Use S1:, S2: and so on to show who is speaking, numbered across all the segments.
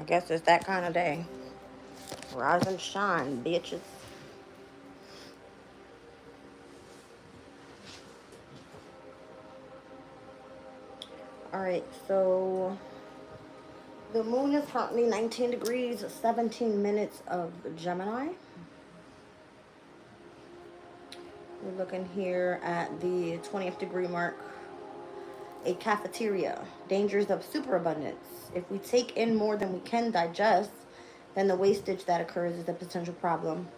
S1: I guess it's that kind of day. Rise and shine, bitches. Alright, so the moon is currently 19 degrees, 17 minutes of Gemini. We're looking here at the 20th degree mark. A cafeteria. Dangers of superabundance. If we take in more than we can digest, then the wastage that occurs is a potential problem.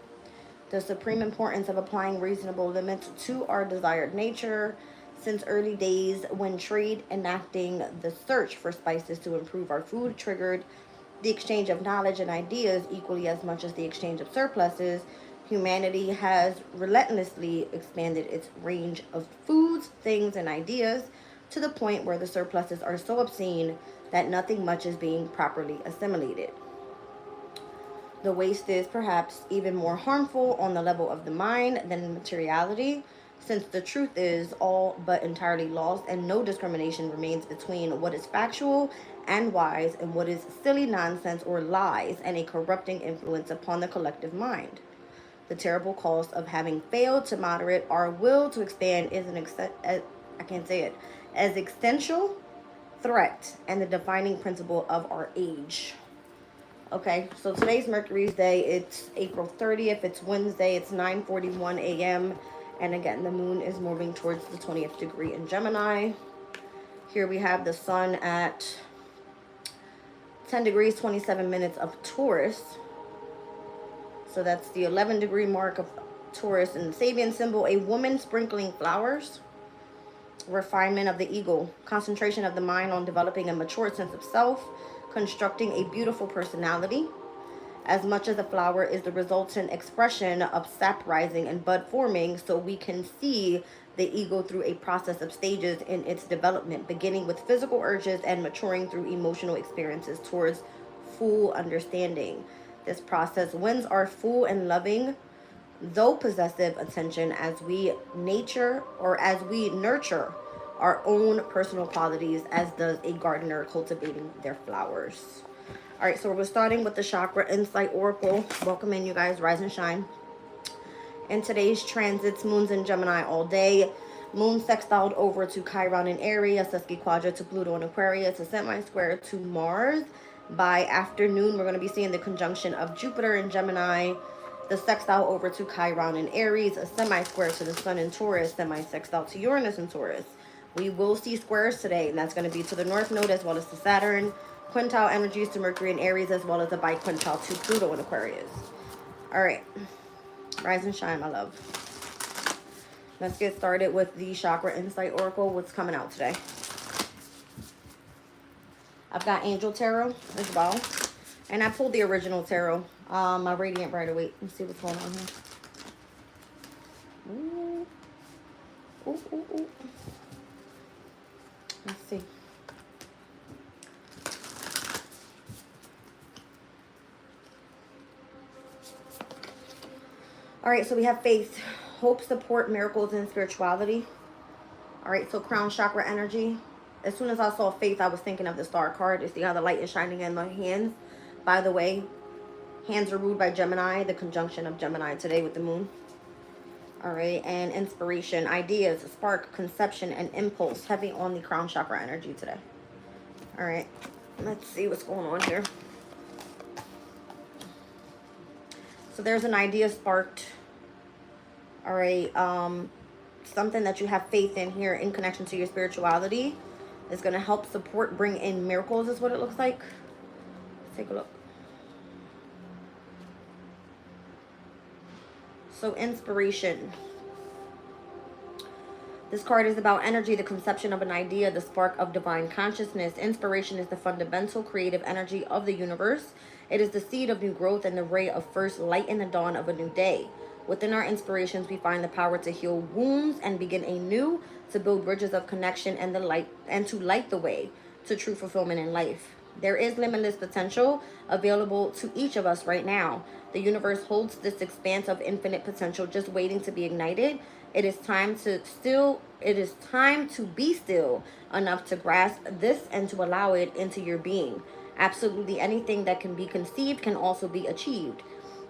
S1: The supreme importance of applying reasonable limits to our desired nature. Since early days, when trade enacting the search for spices to improve our food triggered the exchange of knowledge and ideas equally as much as the exchange of surpluses, humanity has relentlessly expanded its range of foods, things, and ideas to the point where the surpluses are so obscene that nothing much is being properly assimilated. The waste is perhaps even more harmful on the level of the mind than materiality, since the truth is all but entirely lost and no discrimination remains between what is factual and wise and what is silly nonsense or lies and a corrupting influence upon the collective mind. The terrible cost of having failed to moderate our will to expand is I can't say it, as existential threat and the defining principle of our age. Okay, so today's Mercury's day. It's April 30th. It's Wednesday. It's 9:41 a.m. And again, the moon is moving towards the 20th degree in Gemini. Here we have the sun at 10 degrees, 27 minutes of Taurus. So that's the 11 degree mark of Taurus. And the Sabian symbol, a woman sprinkling flowers. Refinement of the ego. Concentration of the mind on developing a mature sense of self. Constructing a beautiful personality. As much as a flower is the resultant expression of sap rising and bud forming, so we can see the ego through a process of stages in its development, beginning with physical urges and maturing through emotional experiences towards full understanding. This process wins our full and loving, though possessive attention as we nurture our own personal qualities, as does a gardener cultivating their flowers. All right, so we're starting with the Chakra Insight Oracle. Welcome in, you guys. Rise and shine. In today's transits, moon's in Gemini all day. Moon sextiled over to Chiron in Aries, a sesquiquadra to Pluto in Aquarius, a semi-square to Mars. By afternoon, we're going to be seeing the conjunction of Jupiter in Gemini, the sextile over to Chiron in Aries, a semi-square to the Sun in Taurus, semi-sextile to Uranus in Taurus. We will see squares today, and that's going to be to the North Node as well as to Saturn. Quintile energies to Mercury in Aries, as well as a biquintile to Pluto in Aquarius. All right. Rise and shine, my love. Let's get started with the Chakra Insight Oracle. What's coming out today? I've got Angel Tarot as well. And I pulled the original tarot. My Radiant Rider. Wait, let's see what's going on here. Ooh. Ooh, ooh, ooh. Let's see. All right, so we have faith, hope, support, miracles, and spirituality. All right, so crown chakra energy. As soon as I saw faith, I was thinking of the star card. You see how the light is shining in my hands? By the way, hands are ruled by Gemini, the conjunction of Gemini today with the moon. All right, and inspiration, ideas, spark, conception, and impulse, heavy on the crown chakra energy today. All right, let's see what's going on here. So there's an idea sparked. All right, something that you have faith in here in connection to your spirituality is going to help support, bring in miracles is what it looks like. Let's take a look. So inspiration. This card is about energy, the conception of an idea, the spark of divine consciousness. Inspiration is the fundamental creative energy of the universe. It is the seed of new growth and the ray of first light in the dawn of a new day. Within our inspirations, we find the power to heal wounds and begin anew, to build bridges of connection and to light the way to true fulfillment in life. There is limitless potential available to each of us right now. The universe holds this expanse of infinite potential just waiting to be ignited. It is time to be still enough to grasp this and to allow it into your being. Absolutely anything that can be conceived can also be achieved.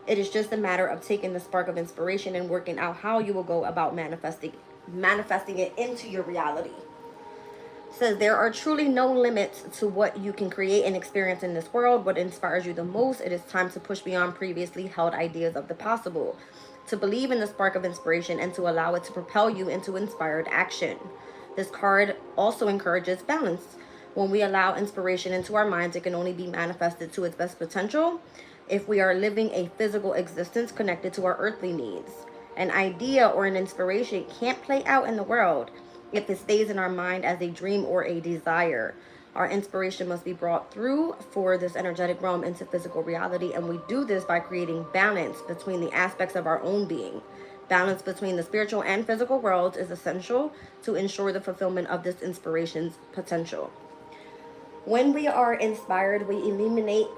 S1: It is just a matter of taking the spark of inspiration and working out how you will go about manifesting it into your reality. It says there are truly no limits to what you can create and experience in this world. What inspires you the most? It is time to push beyond previously held ideas of the possible, to believe in the spark of inspiration and to allow it to propel you into inspired action. This card also encourages balance. When we allow inspiration into our minds, it can only be manifested to its best potential if we are living a physical existence connected to our earthly needs. An idea or an inspiration can't play out in the world if it stays in our mind as a dream or a desire. Our inspiration must be brought through for this energetic realm into physical reality, and we do this by creating balance between the aspects of our own being. Balance between the spiritual and physical worlds is essential to ensure the fulfillment of this inspiration's potential. When we are inspired, we illuminate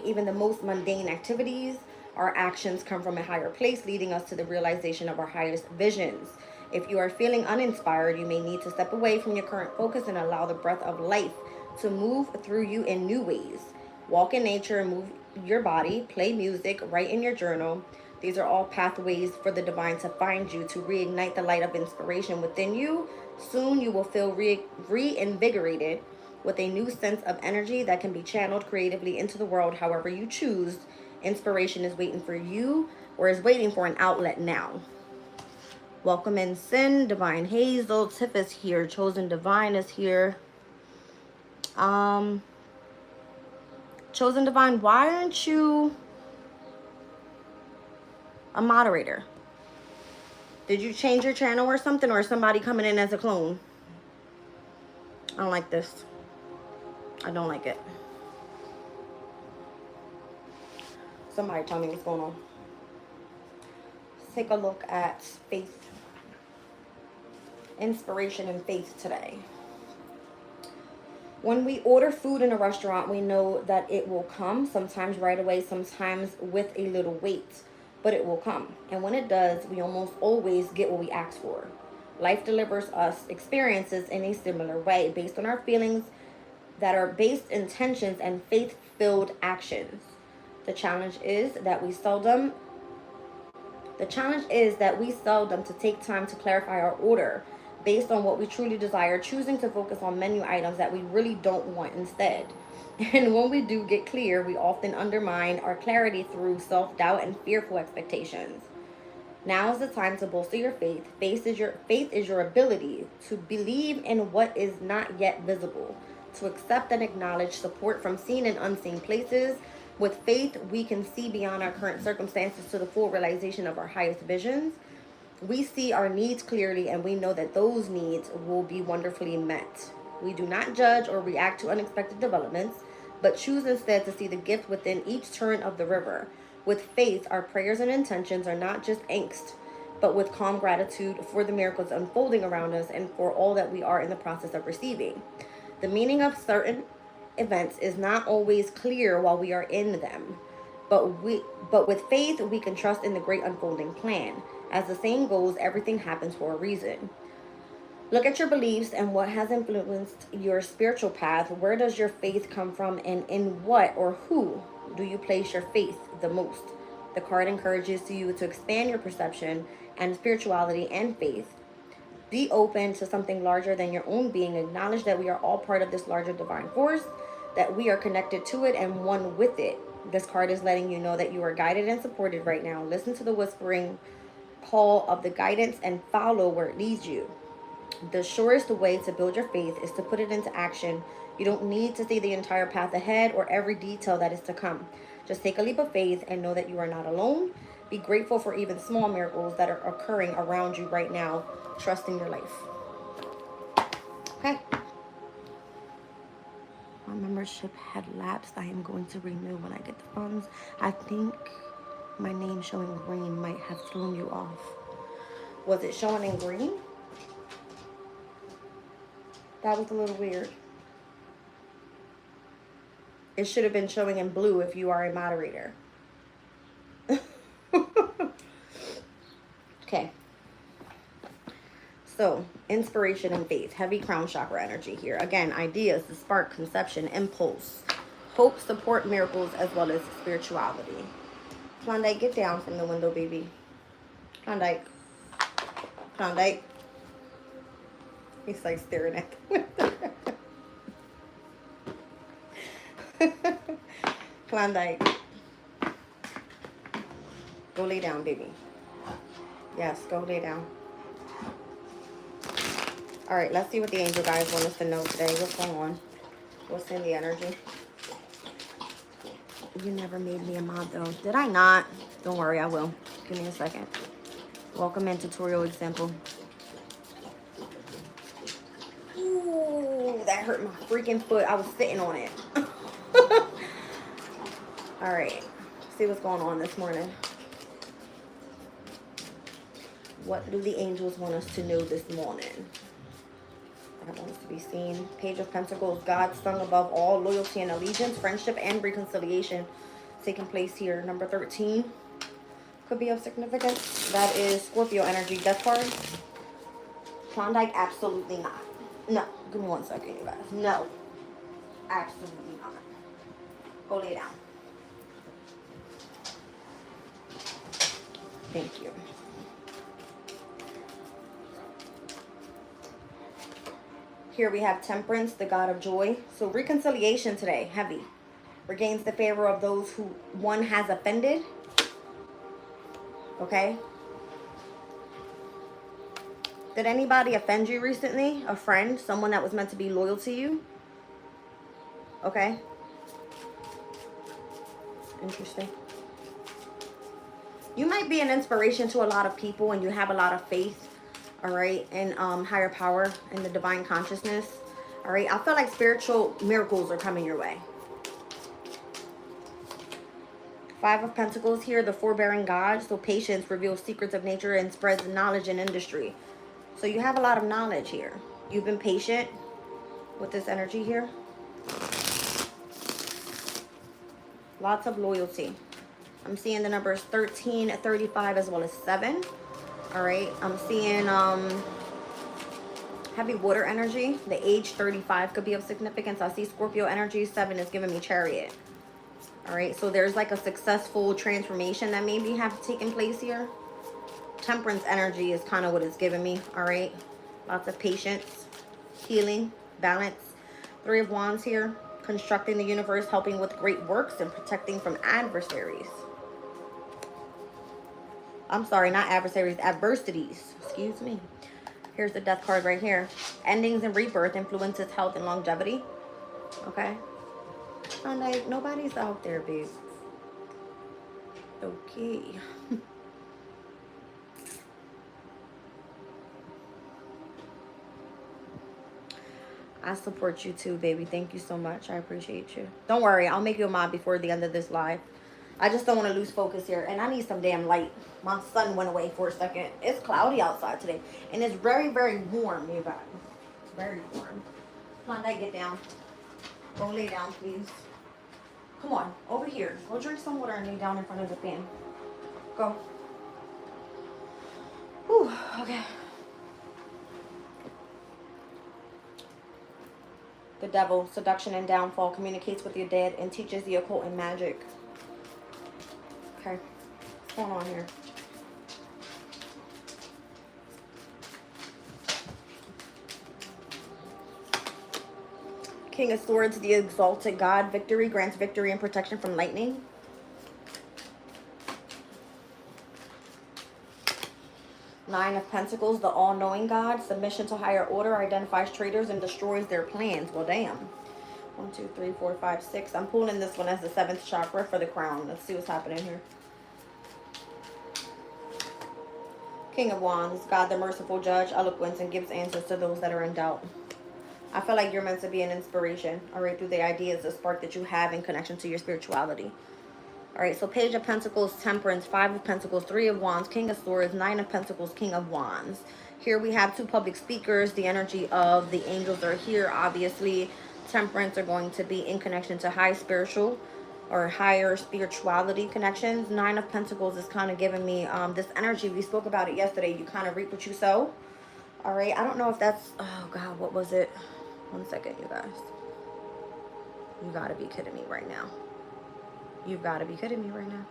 S1: even the most mundane activities. Our actions come from a higher place, leading us to the realization of our highest visions. If you are feeling uninspired, you may need to step away from your current focus and allow the breath of life to move through you in new ways. Walk in nature and move your body, play music, write in your journal. These are all pathways for the divine to find you, to reignite the light of inspiration within you. Soon you will feel reinvigorated with a new sense of energy that can be channeled creatively into the world however you choose. Inspiration is waiting for you, or is waiting for an outlet now. Welcome in Sin, Divine Hazel, Tiff is here, Chosen Divine is here. Chosen Divine, why aren't you a moderator? Did you change your channel or something, or is somebody coming in as a clone? I don't like this. I don't like it. Somebody tell me what's going on. Let's take a look at faith. Inspiration and faith today. When we order food in a restaurant, we know that it will come, sometimes right away, sometimes with a little wait, but it will come. And when it does, we almost always get what we ask for. Life delivers us experiences in a similar way, based on our feelings that are based intentions and faith-filled actions. The challenge is that we seldom to take time to clarify our order based on what we truly desire, choosing to focus on menu items that we really don't want instead. And when we do get clear, we often undermine our clarity through self-doubt and fearful expectations. Now is the time to bolster your faith. Faith is your ability to believe in what is not yet visible, to accept and acknowledge support from seen and unseen places. With faith, we can see beyond our current circumstances to the full realization of our highest visions. We see our needs clearly, and we know that those needs will be wonderfully met. We do not judge or react to unexpected developments, but choose instead to see the gift within each turn of the river. With faith, our prayers and intentions are not just angst, but with calm gratitude for the miracles unfolding around us and for all that we are in the process of receiving. The meaning of certain events is not always clear while we are in them, but with faith, we can trust in the great unfolding plan. As the saying goes, everything happens for a reason. Look at your beliefs and what has influenced your spiritual path. Where does your faith come from, and in what or who do you place your faith the most? The card encourages you to expand your perception and spirituality and faith. Be open to something larger than your own being. Acknowledge that we are all part of this larger divine force, that we are connected to it and one with it. This card is letting you know that you are guided and supported right now. Listen to the whispering call of the guidance and follow where it leads you. The surest way to build your faith is to put it into action. You don't need to see the entire path ahead or every detail that is to come. Just take a leap of faith and know that you are not alone. Be grateful for even small miracles that are occurring around you right now. Trust in your life. Okay. My membership had lapsed. I am going to renew when I get the funds. I think my name showing green might have thrown you off. Was it showing in green? That was a little weird. It should have been showing in blue if you are a moderator. Okay. So, inspiration and faith. Heavy crown chakra energy here. Again, ideas, the spark, conception, impulse, hope, support, miracles, as well as spirituality. Klondike, get down from the window, baby. Klondike. Klondike. He's like staring at the window. Klondike. Go lay down, baby. Yes, go lay down. All right, let's see what the angel guys want us to know today. What's going on? What's in the energy? You never made me a mod, though. Did I not? Don't worry, I will. Give me a second. Welcome in tutorial example. Ooh, that hurt my freaking foot. I was sitting on it. All right. See what's going on this morning. What do the angels want us to know this morning? That wants to be seen. Page of Pentacles. God sung above all. Loyalty and allegiance. Friendship and reconciliation taking place here. Number 13 could be of significance. That is Scorpio energy. Death card. Klondike, absolutely not. No. Give me 1 second, you guys. No. Absolutely not. Go lay down. Thank you. Here we have Temperance, the god of joy. So reconciliation today, heavy. Regains the favor of those who one has offended. Okay? Did anybody offend you recently? A friend? Someone that was meant to be loyal to you? Okay? Interesting. You might be an inspiration to a lot of people and you have a lot of faith. All right, and higher power and the divine consciousness. All right, I feel like spiritual miracles are coming your way. 5 of Pentacles here, the forbearing God. So patience reveals secrets of nature and spreads knowledge in industry. So you have a lot of knowledge here. You've been patient with this energy here. Lots of loyalty. I'm seeing the numbers 13, 35, as well as 7. All right, I'm seeing heavy water energy. The age 35 could be of significance. I see Scorpio energy. 7 is giving me Chariot. All right, so there's like a successful transformation that maybe have taken place here. Temperance energy is kind of what it's giving me. All right, lots of patience, healing, balance. 3 of Wands here. Constructing the universe, helping with great works, and protecting from adversaries. I'm sorry, not adversaries, adversities. Excuse me. Here's the death card right here. Endings and rebirth influences health and longevity. Okay. I'm like, nobody's out there, babe. Okay. I support you too, baby. Thank you so much. I appreciate you. Don't worry, I'll make you a mod before the end of this live. I just don't want to lose focus here. And I need some damn light. My sun went away for a second. It's cloudy outside today. And it's very, very warm, you guys. It's very warm. Come on, get down. Go lay down, please. Come on, over here. Go drink some water and lay down in front of the fan. Go. Whew, okay. The devil, seduction and downfall, communicates with the dead and teaches the occult and magic. Okay, what's going on here? King of Swords, the exalted God. Victory grants victory and protection from lightning. Nine of Pentacles, the all-knowing God. Submission to higher order, identifies traitors and destroys their plans. Well, damn. 1, 2, 3, 4, 5, 6. I'm pulling this one as the 7th chakra for the crown. Let's see what's happening here. King of Wands, God the merciful judge, eloquence, and gives answers to those that are in doubt. I feel like you're meant to be an inspiration, all right, through the ideas, the spark that you have in connection to your spirituality. All right, so Page of Pentacles, Temperance, 5 of Pentacles, 3 of Wands, King of Swords, 9 of Pentacles, King of Wands. Here we have 2 public speakers. The energy of the angels are here. Obviously, Temperance are going to be in connection to high spiritual or higher spirituality connections. 9 of Pentacles is kind of giving me this energy. We spoke about it yesterday. You kind of reap what you sow. All right, I don't know if that's, oh God, what was it? 1 second, you guys. You gotta be kidding me right now. You've gotta be kidding me right now.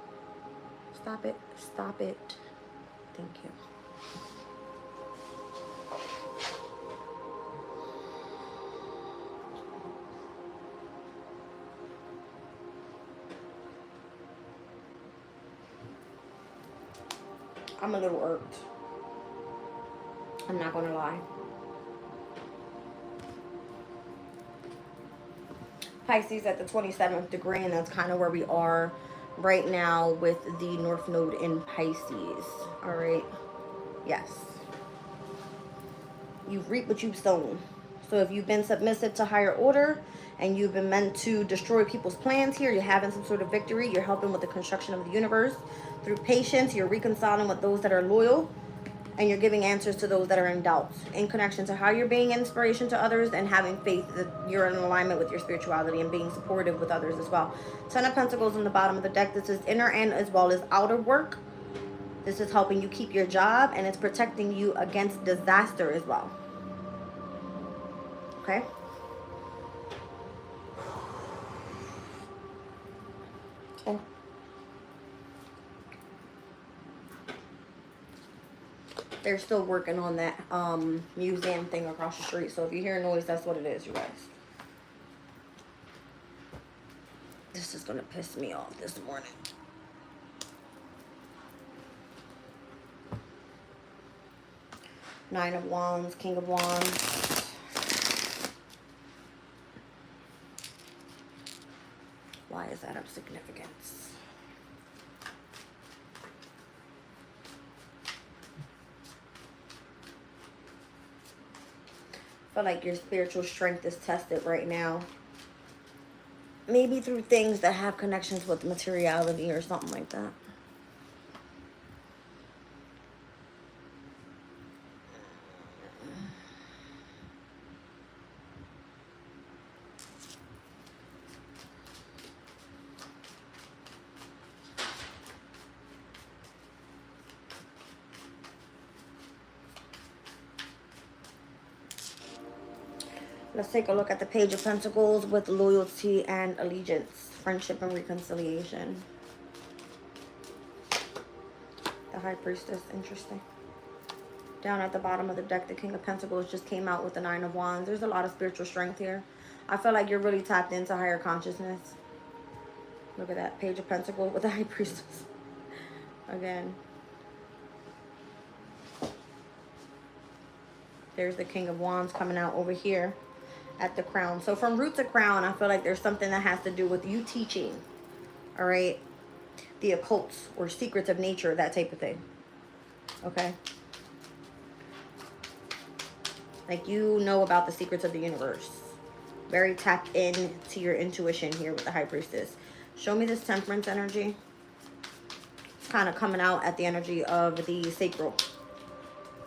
S1: Stop it, stop it. Thank you. I'm a little irked. I'm not gonna lie. Pisces at the 27th degree, and that's kind of where we are right now with the North Node in Pisces. All right. Yes. You've reaped what you've sown. So if you've been submissive to higher order and you've been meant to destroy people's plans here, you're having some sort of victory. You're helping with the construction of the universe. Through patience, you're reconciling with those that are loyal, and you're giving answers to those that are in doubt, in connection to how you're being inspiration to others and having faith that you're in alignment with your spirituality and being supportive with others as well. 10 of Pentacles on the bottom of the deck. This is inner and as well as outer work. This is helping you keep your job, and it's protecting you against disaster as well. Okay? Okay. They're still working on that museum thing across the street. So if you hear noise, that's what it is, you guys. This is going to piss me off this morning. Nine of Wands, King of Wands. Why is that of significance? I feel like your spiritual strength is tested right now. Maybe through things that have connections with materiality or something like that. Let's take a look at the Page of Pentacles with loyalty and allegiance, friendship and reconciliation. The High Priestess, interesting. Down at the bottom of the deck, the King of Pentacles just came out with the Nine of Wands. There's a lot of spiritual strength here. I feel like you're really tapped into higher consciousness. Look at that, Page of Pentacles with the High Priestess. Again. There's the King of Wands coming out over here at the crown. So from root to crown, I feel like there's something that has to do with you teaching, all right, the occults or secrets of nature, that type of thing. Okay, like you know about the secrets of the universe. Very tapped in to your intuition here with the High Priestess. Show me this Temperance energy. It's kind of coming out at the energy of the sacral.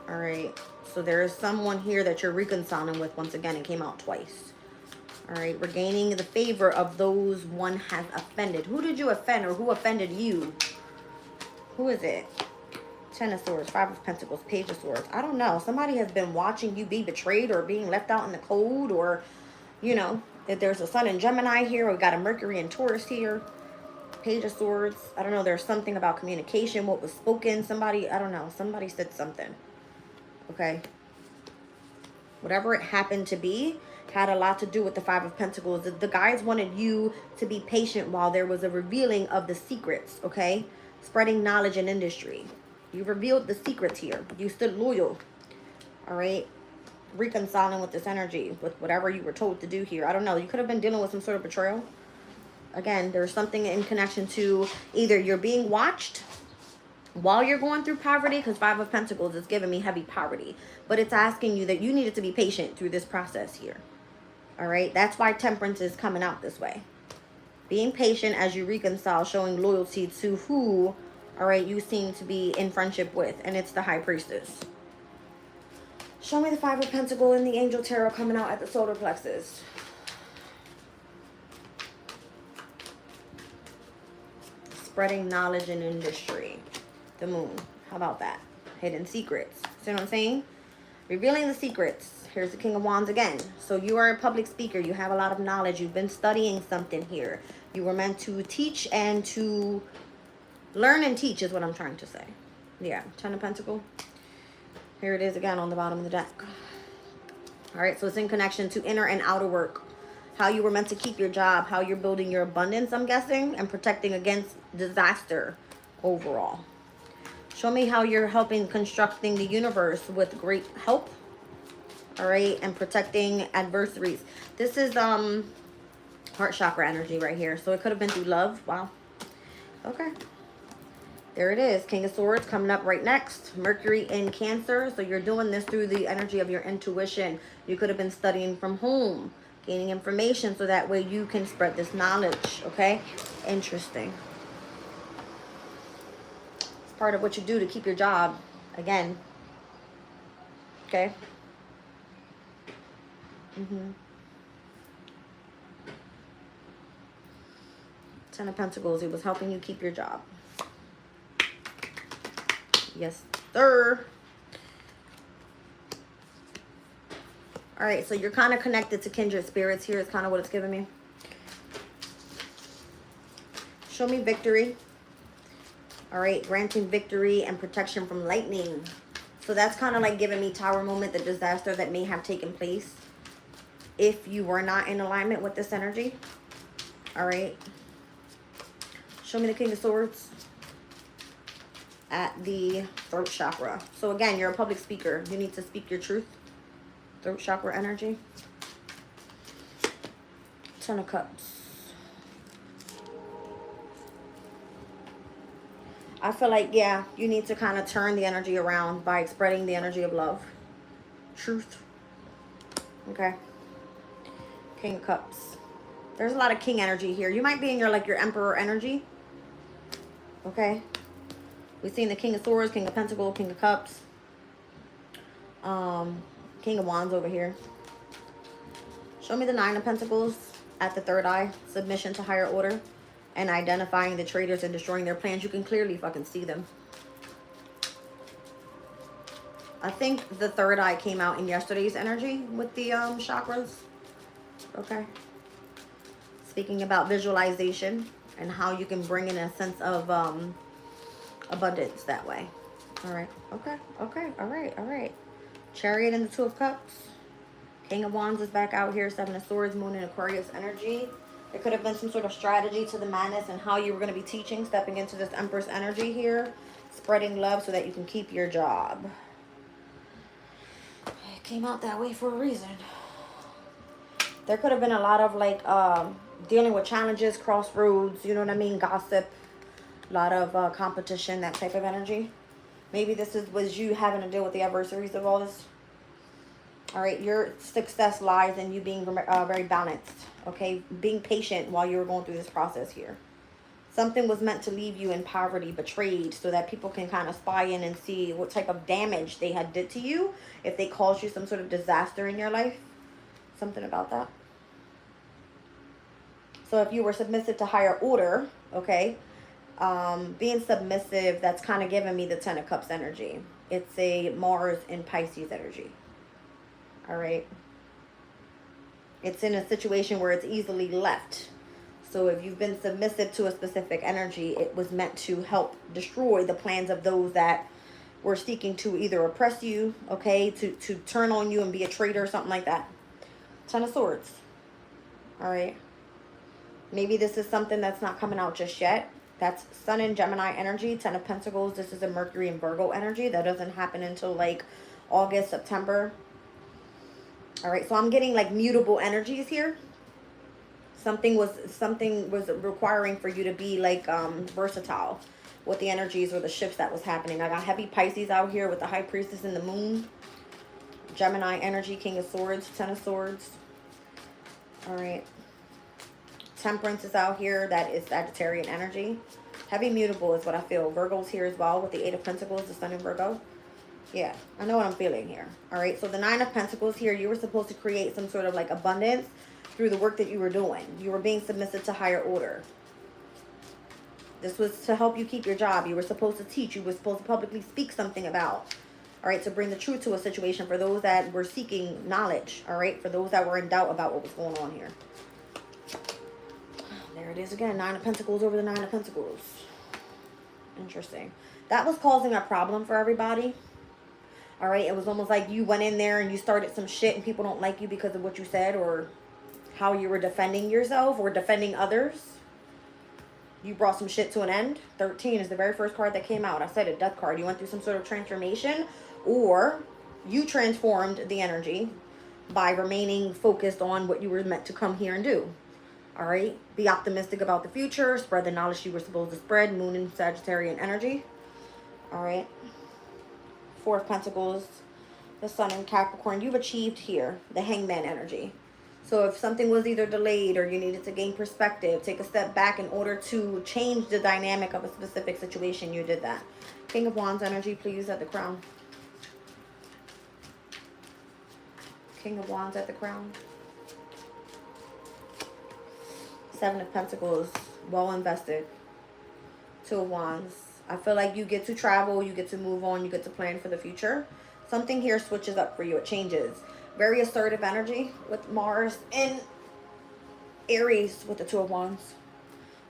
S1: All right. So there is someone here that you're reconciling with. Once again, it came out twice. All right, regaining the favor of those one has offended. Who did you offend, or who offended you? Who is it? Ten of Swords, Five of Pentacles, Page of Swords. I don't know. Somebody has been watching you be betrayed or being left out in the cold, or, you know, if there's a Sun in Gemini here, or we got a Mercury in Taurus here. Page of Swords. I don't know. There's something about communication, what was spoken. Somebody, I don't know. Somebody said something. Okay, whatever it happened to be had a lot to do with the Five of Pentacles. The guys wanted you to be patient while there was a revealing of the secrets, okay? Spreading knowledge in industry. You revealed the secrets here. You stood loyal, all right? Reconciling with this energy, with whatever you were told to do here. I don't know. You could have been dealing with some sort of betrayal. Again, there's something in connection to either you're being watched while you're going through poverty, because Five of Pentacles is giving me heavy poverty, but it's asking you that you needed to be patient through this process here. All right, that's why Temperance is coming out this way. Being patient as you reconcile, showing loyalty to who, all right, you seem to be in friendship with, and it's the High Priestess. Show me the Five of Pentacles and the Angel Tarot coming out at the solar plexus. Spreading knowledge in industry. The Moon. How about that? Hidden secrets. See what I'm saying? Revealing the secrets. Here's the King of Wands again. So you are a public speaker. You have a lot of knowledge. You've been studying something here. You were meant to teach and to learn and teach is what I'm trying to say. Yeah, Ten of Pentacles. Here it is again on the bottom of the deck. All right, so it's in connection to inner and outer work. How you were meant to keep your job, how you're building your abundance, I'm guessing, and protecting against disaster overall. Show me how you're helping constructing the universe with great help. All right, and protecting adversaries. This is heart chakra energy right here. So it could have been through love. Wow. Okay. There it is. King of Swords coming up right next. Mercury in Cancer. So you're doing this through the energy of your intuition. You could have been studying from home, gaining information so that way you can spread this knowledge. Okay. Interesting. It's part of what you do to keep your job. Again. Okay. Ten of Pentacles. He was helping you keep your job. Yes, sir. All right, so you're kind of connected to kindred spirits here is kind of what it's giving me. Show me victory. All right, granting victory and protection from lightning. So that's kind of like giving me Tower moment, the disaster that may have taken place if you were not in alignment with this energy. All right. Show me the King of Swords at the throat chakra. So again, you're a public speaker. You need to speak your truth. Throat chakra energy. Ten of Cups. I feel like, yeah, you need to kind of turn the energy around by spreading the energy of love. Truth. Okay. King of Cups. There's a lot of king energy here. You might be in your, like, your emperor energy. Okay. We've seen the King of Swords, King of Pentacles, King of Cups. King of Wands over here. Show me the Nine of Pentacles at the third eye. Submission to higher order. And identifying the traitors and destroying their plans. You can clearly fucking see them. I think the third eye came out in yesterday's energy with the chakras. Okay. Speaking about visualization and how you can bring in a sense of abundance that way. All right. Okay. Okay. All right. All right. Chariot and the Two of Cups. King of Wands is back out here. Seven of Swords, Moon and Aquarius energy. There could have been some sort of strategy to the madness and how you were going to be teaching, stepping into this Empress energy here. Spreading love so that you can keep your job. It came out that way for a reason. There could have been a lot of like dealing with challenges, crossroads, you know what I mean? Gossip, a lot of competition, that type of energy. Maybe this was you having to deal with the adversaries of all this. All right, your success lies in you being very balanced, okay? Being patient while you were going through this process here. Something was meant to leave you in poverty, betrayed, so that people can kind of spy in and see what type of damage they had did to you if they caused you some sort of disaster in your life. Something about that. So if you were submissive to higher order, okay, being submissive, that's kind of giving me the Ten of Cups energy. It's a Mars and Pisces energy. All right. It's in a situation where it's easily left. So if you've been submissive to a specific energy, it was meant to help destroy the plans of those that were seeking to either oppress you, okay, to turn on you and be a traitor or something like that. Ten of Swords. All right. Maybe this is something that's not coming out just yet. That's Sun and Gemini energy. Ten of Pentacles. This is a Mercury and Virgo energy. That doesn't happen until like August, September. All right, so I'm getting like mutable energies here. Something was requiring for you to be like versatile with the energies or the shifts that was happening. I got heavy Pisces out here with the High Priestess and the Moon. Gemini energy, King of Swords, Ten of Swords. All right. Temperance is out here. That is Sagittarian energy. Heavy mutable is what I feel. Virgo's here as well with the Eight of Pentacles, the Sun in Virgo. Yeah, I know what I'm feeling here. All right, so the Nine of Pentacles here, you were supposed to create some sort of like abundance through the work that you were doing. You were being submissive to higher order. This was to help you keep your job. You were supposed to teach. You were supposed to publicly speak something about. All right, to bring the truth to a situation for those that were seeking knowledge. All right, for those that were in doubt about what was going on here. There it is again, Nine of Pentacles over the Nine of Pentacles. Interesting. That was causing a problem for everybody. All right, it was almost like you went in there and you started some shit and people don't like you because of what you said or how you were defending yourself or defending others. You brought some shit to an end. 13 is the very first card that came out. I said a death card. You went through some sort of transformation, or you transformed the energy by remaining focused on what you were meant to come here and do. All right. Be optimistic about the future. Spread the knowledge you were supposed to spread. Moon and Sagittarian energy. All right. Four of Pentacles. The Sun in Capricorn. You've achieved here. The Hangman energy. So if something was either delayed or you needed to gain perspective, take a step back in order to change the dynamic of a specific situation, you did that. King of Wands energy, please, at the crown. King of Wands at the crown. Seven of Pentacles, well invested. Two of Wands. I feel like you get to travel, you get to move on, you get to plan for the future. Something here switches up for you, it changes. Very assertive energy with Mars in Aries with the Two of Wands.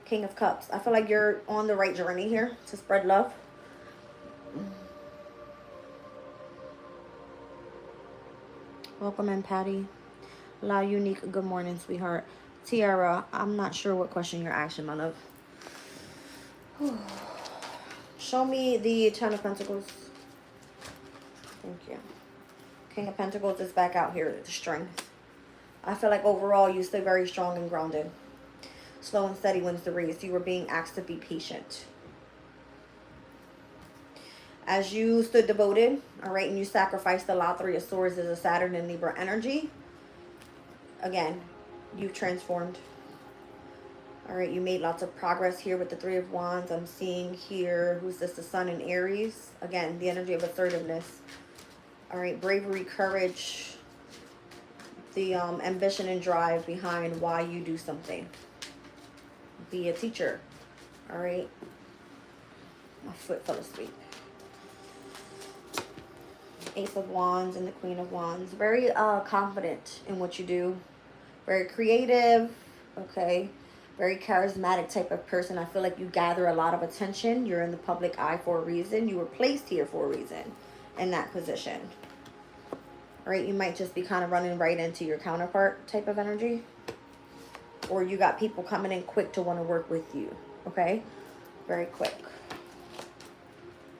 S1: King of Cups. I feel like you're on the right journey here to spread love. Welcome in, Patty. La Unique, good morning, sweetheart. Tiara, I'm not sure what question you're asking, my love. Show me the Ten of Pentacles. Thank you. King of Pentacles is back out here, the strength. I feel like overall you stay very strong and grounded. Slow and steady wins the race. You were being asked to be patient. As you stood devoted, all right, and you sacrificed a lot. Three of Swords is a Saturn and Libra energy. Again, you've transformed. All right, you made lots of progress here with the Three of Wands. I'm seeing here, who's this? The Sun in Aries. Again, the energy of assertiveness. All right, bravery, courage, the ambition and drive behind why you do something. Be a teacher. All right. My foot fell asleep. Ace of Wands and the Queen of Wands. Very confident in what you do. Very creative. Okay. Very charismatic type of person. I feel like you gather a lot of attention. You're in the public eye for a reason. You were placed here for a reason in that position. All right, you might just be kind of running right into your counterpart type of energy. Or you got people coming in quick to want to work with you. Okay? Very quick.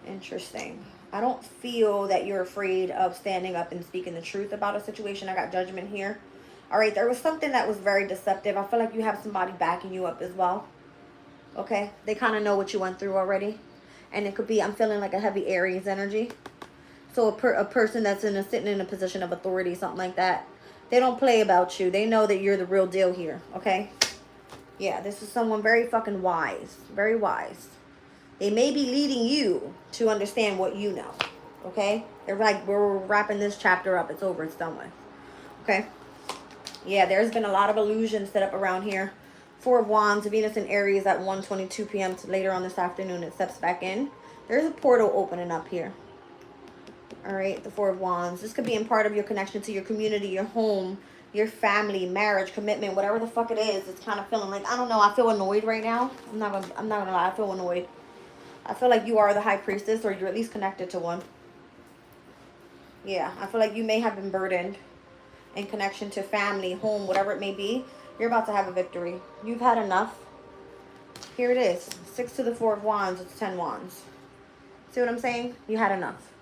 S1: Interesting. I don't feel that you're afraid of standing up and speaking the truth about a situation. I got Judgment here. All right, there was something that was very deceptive. I feel like you have somebody backing you up as well. Okay? They kind of know what you went through already. And it could be, I'm feeling like a heavy Aries energy. So a person that's sitting in a position of authority, something like that, they don't play about you. They know that you're the real deal here, okay? Yeah, this is someone very fucking wise. Very wise. They may be leading you to understand what you know, okay? They're like, we're wrapping this chapter up. It's over. It's done with, okay? Yeah, there's been a lot of illusions set up around here. Four of Wands, Venus in Aries at 1:22 p.m. to later on this afternoon. It steps back in. There's a portal opening up here. All right, the Four of Wands. This could be in part of your connection to your community, your home, your family, marriage, commitment, whatever the fuck it is. It's kind of feeling like, I don't know, I feel annoyed right now. I'm not gonna lie, I feel annoyed. I feel like you are the High Priestess, or you're at least connected to one. Yeah, I feel like you may have been burdened in connection to family, home, whatever it may be. You're about to have a victory. You've had enough. Here it is. 6 to the 4 of Wands. It's 10 Wands. See what I'm saying? You had enough.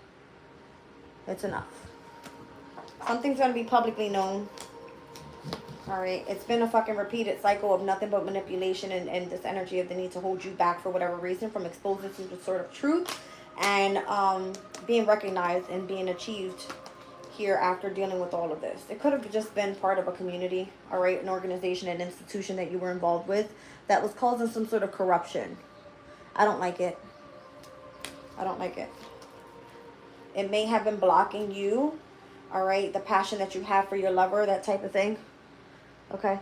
S1: It's enough. Something's going to be publicly known. All right. It's been a fucking repeated cycle of nothing but manipulation and this energy of the need to hold you back for whatever reason from exposing some sort of truth and being recognized and being achieved here after dealing with all of this. It could have just been part of a community, all right, an organization, an institution that you were involved with that was causing some sort of corruption. I don't like it. I don't like it. It may have been blocking you, all right, the passion that you have for your lover, that type of thing. Okay.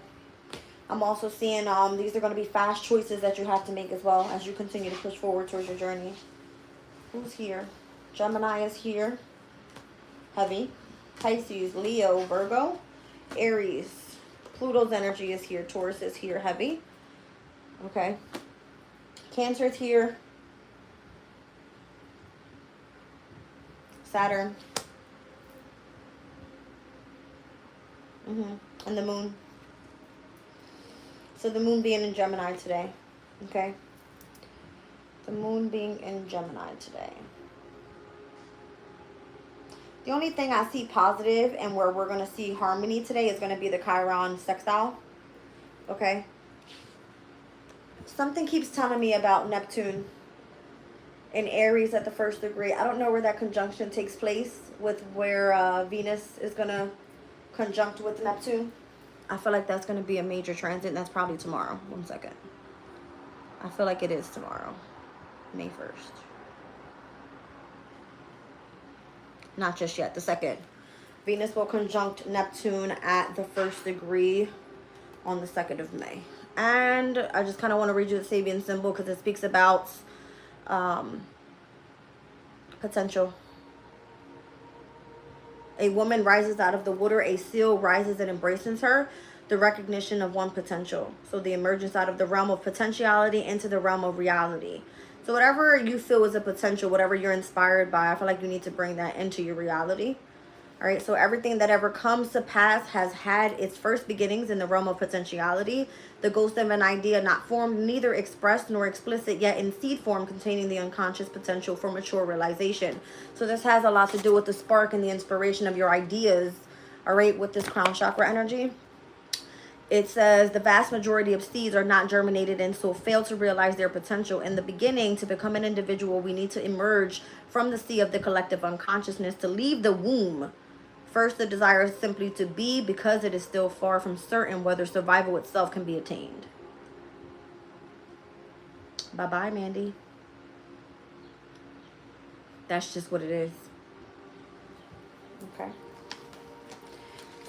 S1: I'm also seeing these are going to be fast choices that you have to make as well as you continue to push forward towards your journey. Who's here? Gemini is here. heavy. Pisces, Leo, Virgo, Aries. Pluto's energy is here. Taurus is here, heavy. Okay. Cancer is here. Saturn. And the moon. So the moon being in Gemini today. Okay. The moon being in Gemini today. The only thing I see positive and where we're going to see harmony today is going to be the Chiron sextile. Okay. Something keeps telling me about Neptune in Aries at the 1st degree. I don't know where that conjunction takes place with where Venus is going to conjunct with Neptune. I feel like that's going to be a major transit. That's probably tomorrow. One second. I feel like it is tomorrow. May 1st. Not just yet. The 2nd. Venus will conjunct Neptune at the 1st degree on the 2nd of May. And I just kind of want to read you the Sabian symbol because it speaks about potential. A woman rises out of the water. A seal rises and embraces her. The recognition of one potential. So the emergence out of the realm of potentiality into the realm of reality. So whatever you feel is a potential, whatever you're inspired by, I feel like you need to bring that into your reality. All right, so everything that ever comes to pass has had its first beginnings in the realm of potentiality. The ghost of an idea not formed, neither expressed nor explicit, yet in seed form containing the unconscious potential for mature realization. So this has a lot to do with the spark and the inspiration of your ideas, all right, with this crown chakra energy. It says the vast majority of seeds are not germinated and so fail to realize their potential. In the beginning, to become an individual, we need to emerge from the sea of the collective unconsciousness, to leave the womb. First, the desire is simply to be, because it is still far from certain whether survival itself can be attained. Bye-bye, Mandy. That's just what it is. Okay.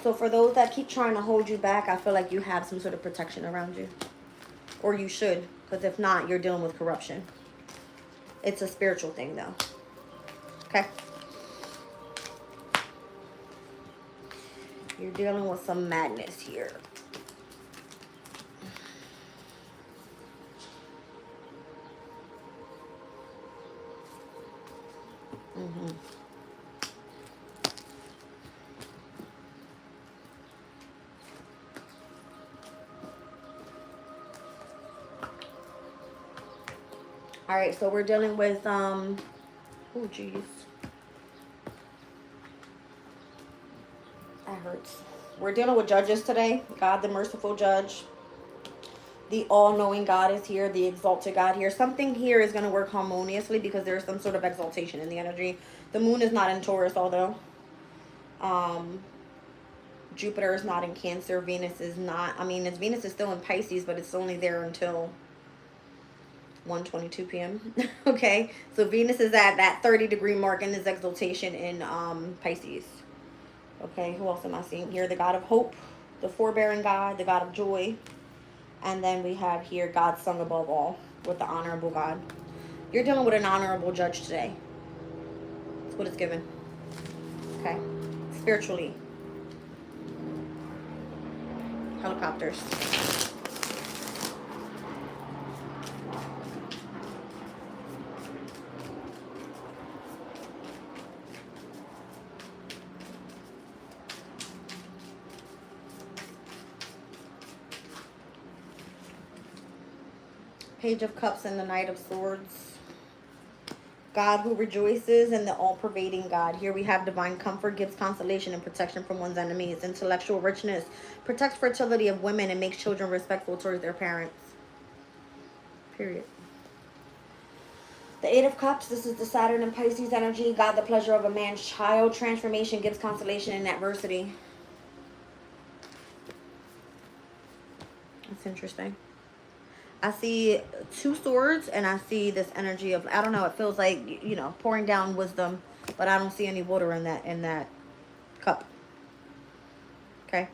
S1: So for those that keep trying to hold you back, I feel like you have some sort of protection around you. Or you should, because if not, you're dealing with corruption. It's a spiritual thing, though. Okay? You're dealing with some madness here. All right, so we're dealing with, oh, geez. That hurts. We're dealing with judges today. God, the merciful judge. The all-knowing God is here. The exalted God here. Something here is going to work harmoniously because there's some sort of exaltation in the energy. The moon is not in Taurus, although. Jupiter is not in Cancer. Venus is not. I mean, Venus is still in Pisces, but it's only there until 1:22 p.m. Okay, so Venus is at that 30-degree mark in his exaltation in Pisces. Okay, who else am I seeing here? The God of hope, the forbearing God, the God of joy. And then we have here God sung above all with the honorable God. You're dealing with an honorable judge today. That's what it's given. Okay, spiritually. Helicopters. Page of Cups and the Knight of Swords. God who rejoices and the all-pervading God. Here we have divine comfort, gives consolation and protection from one's enemies. Intellectual richness, protects fertility of women and makes children respectful towards their parents. Period. The Eight of Cups, this is the Saturn and Pisces energy. God, the pleasure of a man's child. Transformation, gives consolation in adversity. That's interesting. I see two swords and I see this energy of, I don't know, it feels like, you know, pouring down wisdom, but I don't see any water in that cup. Okay.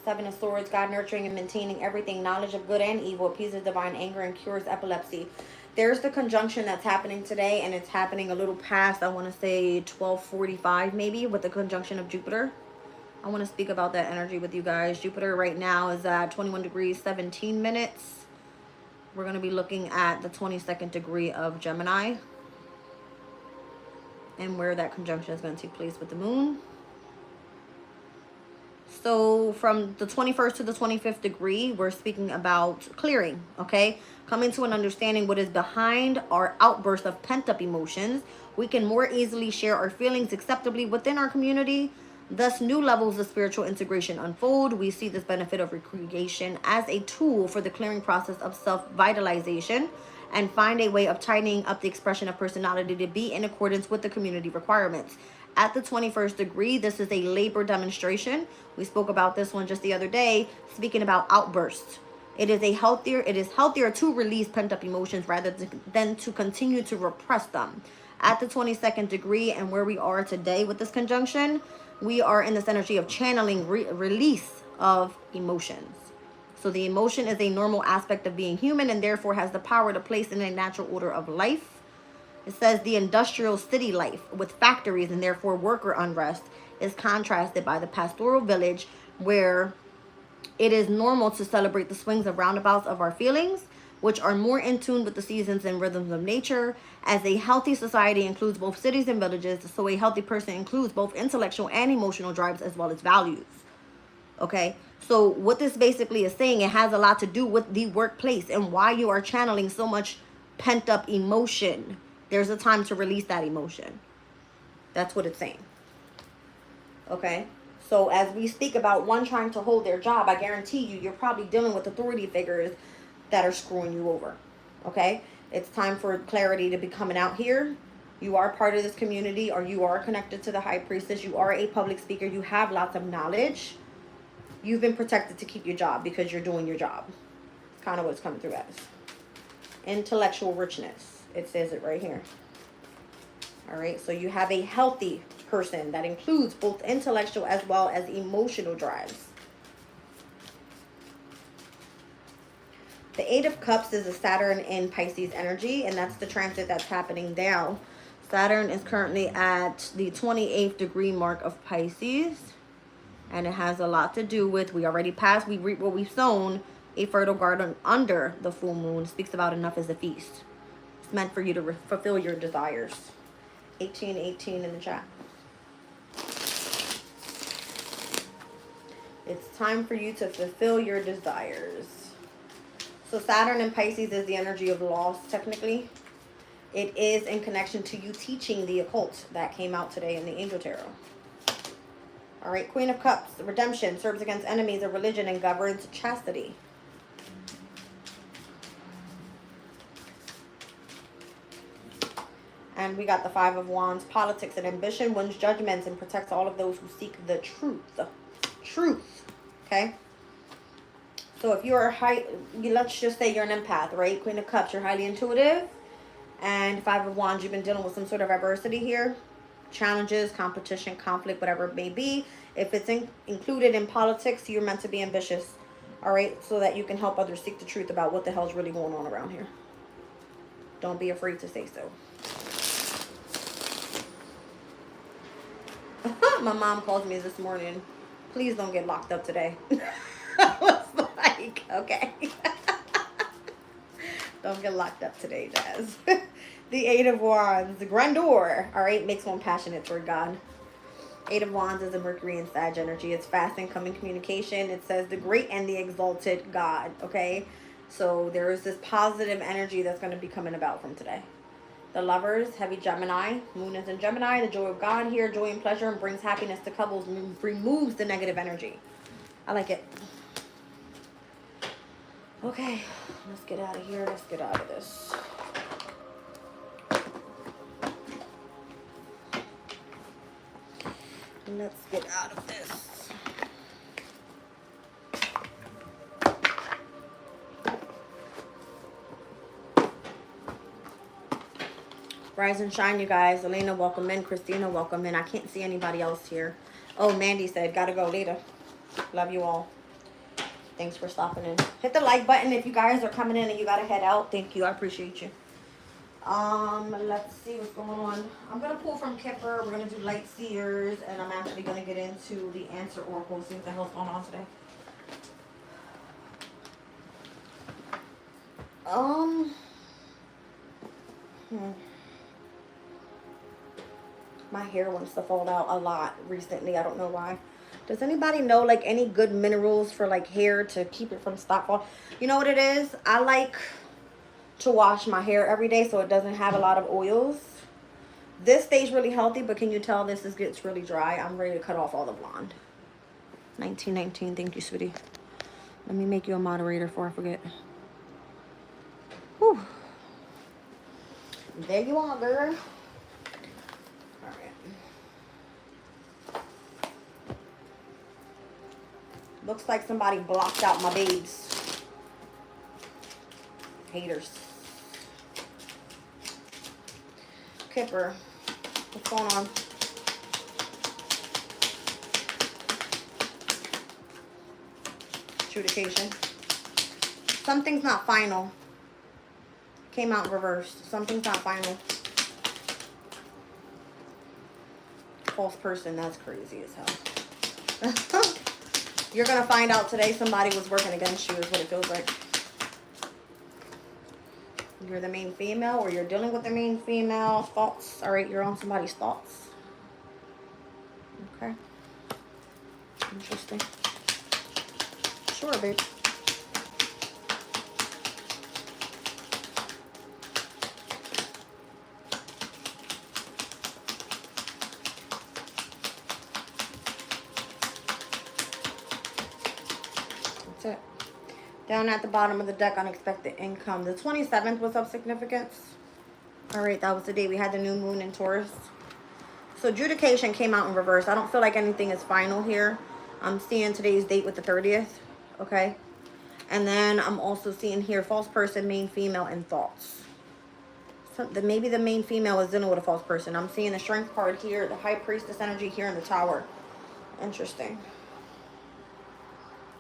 S1: Seven of Swords, God nurturing and maintaining everything, knowledge of good and evil, appeases divine anger and cures epilepsy. There's the conjunction that's happening today, and it's happening a little past, I want to say 12:45 maybe, with the conjunction of Jupiter. I want to speak about that energy with you guys. Jupiter right now is at 21 degrees 17 minutes. We're going to be looking at the 22nd degree of Gemini and where that conjunction is going to take place with the moon. So from the 21st to the 25th degree, we're speaking about clearing, okay? Coming to an understanding what is behind our outburst of pent-up emotions. We can more easily share our feelings acceptably within our community. Thus, new levels of spiritual integration unfold. We see this benefit of recreation as a tool for the clearing process of self-vitalization and find a way of tightening up the expression of personality to be in accordance with the community requirements. At the 21st degree, this is a labor demonstration. We spoke about this one just the other day, speaking about outbursts. It is healthier to release pent-up emotions rather than to continue to repress them. At the 22nd degree and where we are today with this conjunction, we are in this energy of channeling release of emotions. So the emotion is a normal aspect of being human and therefore has the power to place in a natural order of life. It says the industrial city life with factories and therefore worker unrest is contrasted by the pastoral village where it is normal to celebrate the swings and roundabouts of our feelings, which are more in tune with the seasons and rhythms of nature. As a healthy society includes both cities and villages, so a healthy person includes both intellectual and emotional drives as well as values. Okay, so what this basically is saying, it has a lot to do with the workplace and why you are channeling so much pent-up emotion. There's a time to release that emotion. That's what it's saying. Okay, so as we speak about one trying to hold their job, I guarantee you, you're probably dealing with authority figures that are screwing you over. Okay, it's time for clarity to be coming out here. You are part of this community, or you are connected to the high priestess. You are a public speaker. You have lots of knowledge. You've been protected to keep your job because you're doing your job. It's kind of what's coming through as. Intellectual richness. It says it right here. All right, so you have a healthy person that includes both intellectual as well as emotional drives. The Eight of Cups is a Saturn in Pisces energy, and that's the transit that's happening now. Saturn is currently at the 28th degree mark of Pisces, and it has a lot to do with, we already passed, we reap what we've sown. A fertile garden under the full moon speaks about enough is a feast. It's meant for you to fulfill your desires. 1818 in the chat. It's time for you to fulfill your desires. So Saturn in Pisces is the energy of loss, technically. It is in connection to you teaching the occult. That came out today in the Angel Tarot. All right, Queen of Cups, redemption, serves against enemies of religion and governs chastity. And we got the Five of Wands, politics and ambition, wins judgments and protects all of those who seek the truth. Truth, okay? So if you're let's just say you're an empath, right? Queen of Cups, you're highly intuitive. And Five of Wands, you've been dealing with some sort of adversity here. Challenges, competition, conflict, whatever it may be. If it's included in politics, you're meant to be ambitious, all right? So that you can help others seek the truth about what the hell's really going on around here. Don't be afraid to say so. My mom called me this morning. Please don't get locked up today. I was like, okay. Don't get locked up today, Jazz. The Eight of Wands, the grandeur, all right, makes one passionate toward God. Eight of Wands is a Mercury and Sag energy. It's fast incoming communication. It says the great and the exalted God, okay? So there is this positive energy that's going to be coming about from today. The Lovers, heavy Gemini. Moon is in Gemini. The joy of God here, joy and pleasure, and brings happiness to couples, removes the negative energy. I like it. Okay, let's get out of here. Let's get out of this. Let's get out of this. Rise and shine, you guys. Elena, welcome in. Christina, welcome in. I can't see anybody else here. Oh, Mandy said, gotta go later. Love you all. Thanks for stopping in. Hit the like button if you guys are coming in and you gotta head out. Thank you. I appreciate you. Let's see what's going on. I'm gonna pull from Kipper. We're gonna do light seers, and I'm actually gonna get into the answer oracle. See what the hell's going on today. My hair wants to fall out a lot recently. I don't know why. Does anybody know like any good minerals for like hair to keep it from stop fall? You know what it is? I like to wash my hair every day so it doesn't have a lot of oils. This stays really healthy, but can you tell this gets really dry? I'm ready to cut off all the blonde. 1919, thank you, sweetie. Let me make you a moderator before I forget. Whew. There you are, girl. All right. Looks like somebody blocked out my babes. Haters. Kipper, what's going on? Adjudication. Something's not final. Came out reversed. Something's not final. False person, that's crazy as hell. You're gonna find out today somebody was working against you is what it feels like. You're the main female or you're dealing with the main female. Thoughts. All right, you're on somebody's thoughts. Okay. Interesting. Sure, babe. That's it. Down at the bottom of the deck, unexpected income. The 27th was of significance. All right, that was the day we had the new moon in Taurus. So adjudication came out in reverse. I don't feel like anything is final here. I'm seeing today's date with the 30th. Okay. And then I'm also seeing here false person, main female, and thoughts. So maybe the main female is dealing with a false person. I'm seeing the strength card here, the high priestess energy here in the tower. Interesting.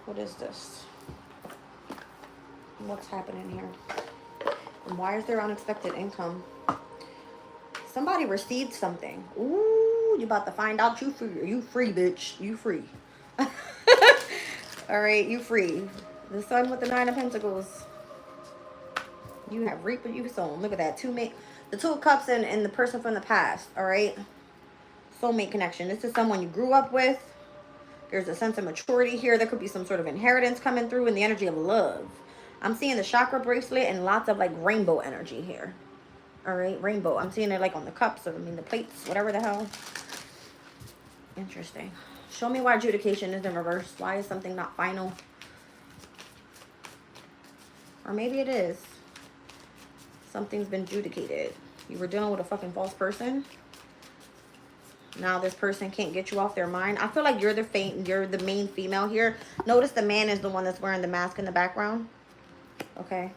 S1: What is this? What's happening here? And why is there unexpected income? Somebody received something. Ooh, you about to find out you free. You free, bitch. You free. All right, you free. The sun with the 9 of Pentacles. You have reaped what you sown. Look at that. The 2 of Cups and the person from the past. All right. Soulmate connection. This is someone you grew up with. There's a sense of maturity here. There could be some sort of inheritance coming through in the energy of love. I'm seeing the chakra bracelet and lots of like rainbow energy here. All right, rainbow. I'm seeing it like on the cups, or I mean the plates, whatever the hell. Interesting. Show me why adjudication is in reverse. Why is something not final? Or maybe it is. Something's been adjudicated. You were dealing with a fucking false person. Now this person can't get you off their mind. I feel like you're the main female here. Notice the man is the one that's wearing the mask in the background. Okay.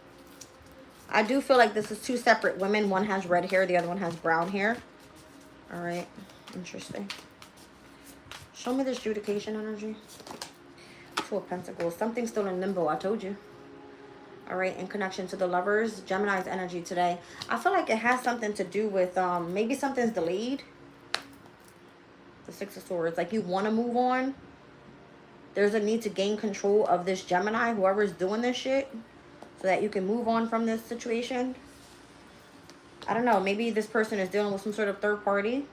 S1: I do feel like this is 2 separate women. One has red hair, the other one has brown hair. All right. Interesting. Show me this adjudication energy. 2 of Pentacles. Something's still in limbo. I told you. All right. In connection to the lovers. Gemini's energy today. I feel like it has something to do with maybe something's delayed. The 6 of Swords. Like you want to move on. There's a need to gain control of this Gemini. Whoever's doing this shit. So that you can move on from this situation. I don't know. Maybe this person is dealing with some sort of third party.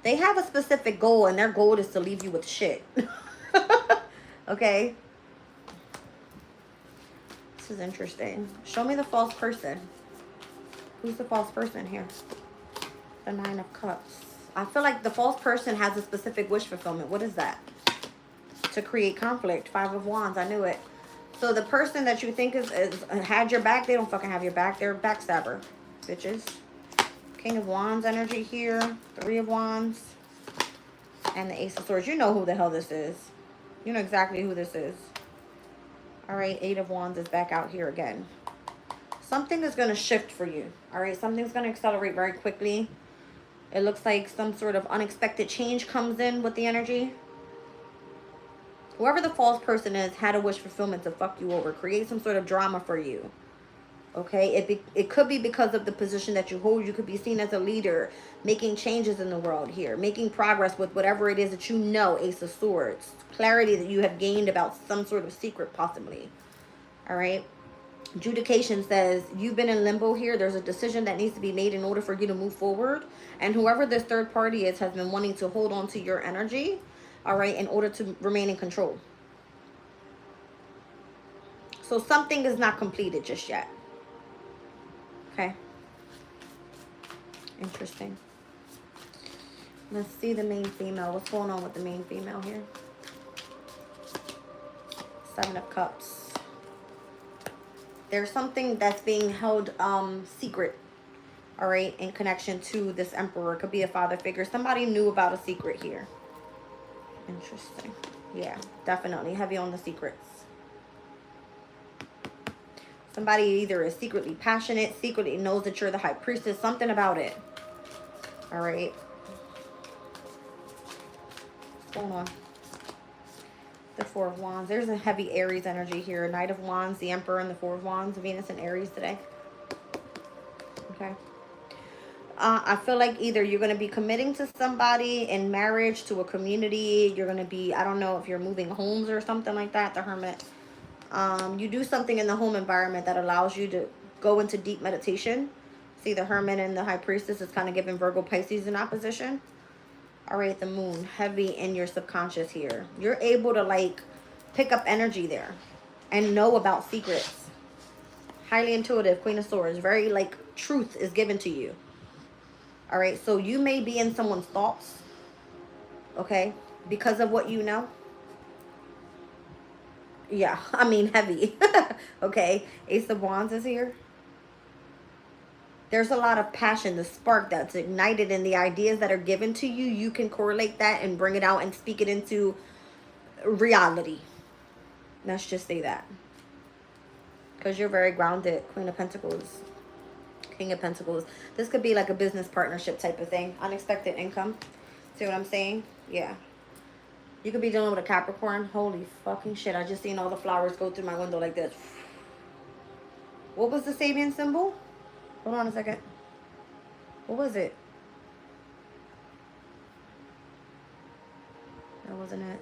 S1: They have a specific goal, and their goal is to leave you with shit. Okay? This is interesting. Show me the false person. Who's the false person here? The 9 of Cups. I feel like the false person has a specific wish fulfillment. What is that? To create conflict. 5 of Wands. I knew it. So the person that you think is had your back, they don't fucking have your back. They're a backstabber. Bitches. King of Wands energy here. 3 of Wands. And the Ace of Swords. You know who the hell this is. You know exactly who this is. Alright. 8 of Wands is back out here again. Something is going to shift for you. Alright. Something's going to accelerate very quickly. It looks like some sort of unexpected change comes in with the energy. Whoever the false person is had a wish fulfillment to fuck you over. Create some sort of drama for you. Okay, it could be because of the position that you hold. You could be seen as a leader, making changes in the world here, making progress with whatever it is that you know. Ace of Swords, clarity that you have gained about some sort of secret, possibly. All right. Adjudication says you've been in limbo here. There's a decision that needs to be made in order for you to move forward. And whoever this third party is has been wanting to hold on to your energy, all right, in order to remain in control. So something is not completed just yet. Okay. Interesting. Let's see the main female. What's going on with the main female here? Seven of Cups. There's something that's being held secret, all right, in connection to this Emperor. It could be a father figure. Somebody knew about a secret here. Interesting. Yeah, definitely heavy on the secrets. Somebody either is secretly passionate, secretly knows that you're the High Priestess, something about it. All right. What's going on? The Four of Wands. There's a heavy Aries energy here. Knight of Wands, the Emperor, and the Four of Wands. Venus and Aries today. Okay. I feel like either you're going to be committing to somebody in marriage, to a community. You're going to be, I don't know if you're moving homes or something like that, the Hermit. You do something in the home environment that allows you to go into deep meditation. See, the Hermit and the High Priestess is kind of giving Virgo Pisces in opposition. All right, the Moon, heavy in your subconscious here. You're able to like pick up energy there and know about secrets. Highly intuitive, Queen of Swords. Very like truth is given to you. All right, so you may be in someone's thoughts, okay, because of what you know. Yeah, I mean heavy. Okay, Ace of Wands is here. There's a lot of passion, the spark that's ignited in the ideas that are given to you. You can correlate that and bring it out and speak it into reality. Let's just say that. Because you're very grounded, Queen of Pentacles. King of Pentacles. This could be like a business partnership type of thing. Unexpected income. See what I'm saying? Yeah. You could be dealing with a Capricorn. Holy fucking shit. I just seen all the flowers go through my window like this. What was the Sabian symbol? Hold on a second. What was it? That wasn't it.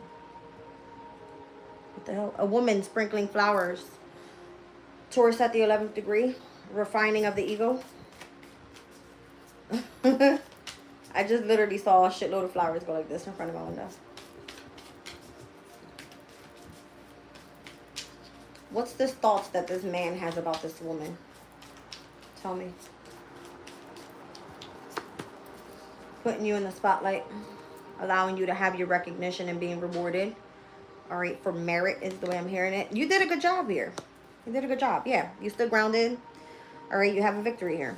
S1: What the hell? A woman sprinkling flowers. Taurus at the 11th degree. Refining of the ego. I just literally saw a shitload of flowers go like this in front of my window. What's this thoughts that this man has about this woman? Tell me. Putting you in the spotlight. Allowing you to have your recognition and being rewarded. All right, for merit is the way I'm hearing it. You did a good job here. You did a good job. Yeah, you stood grounded. All right, you have a victory here.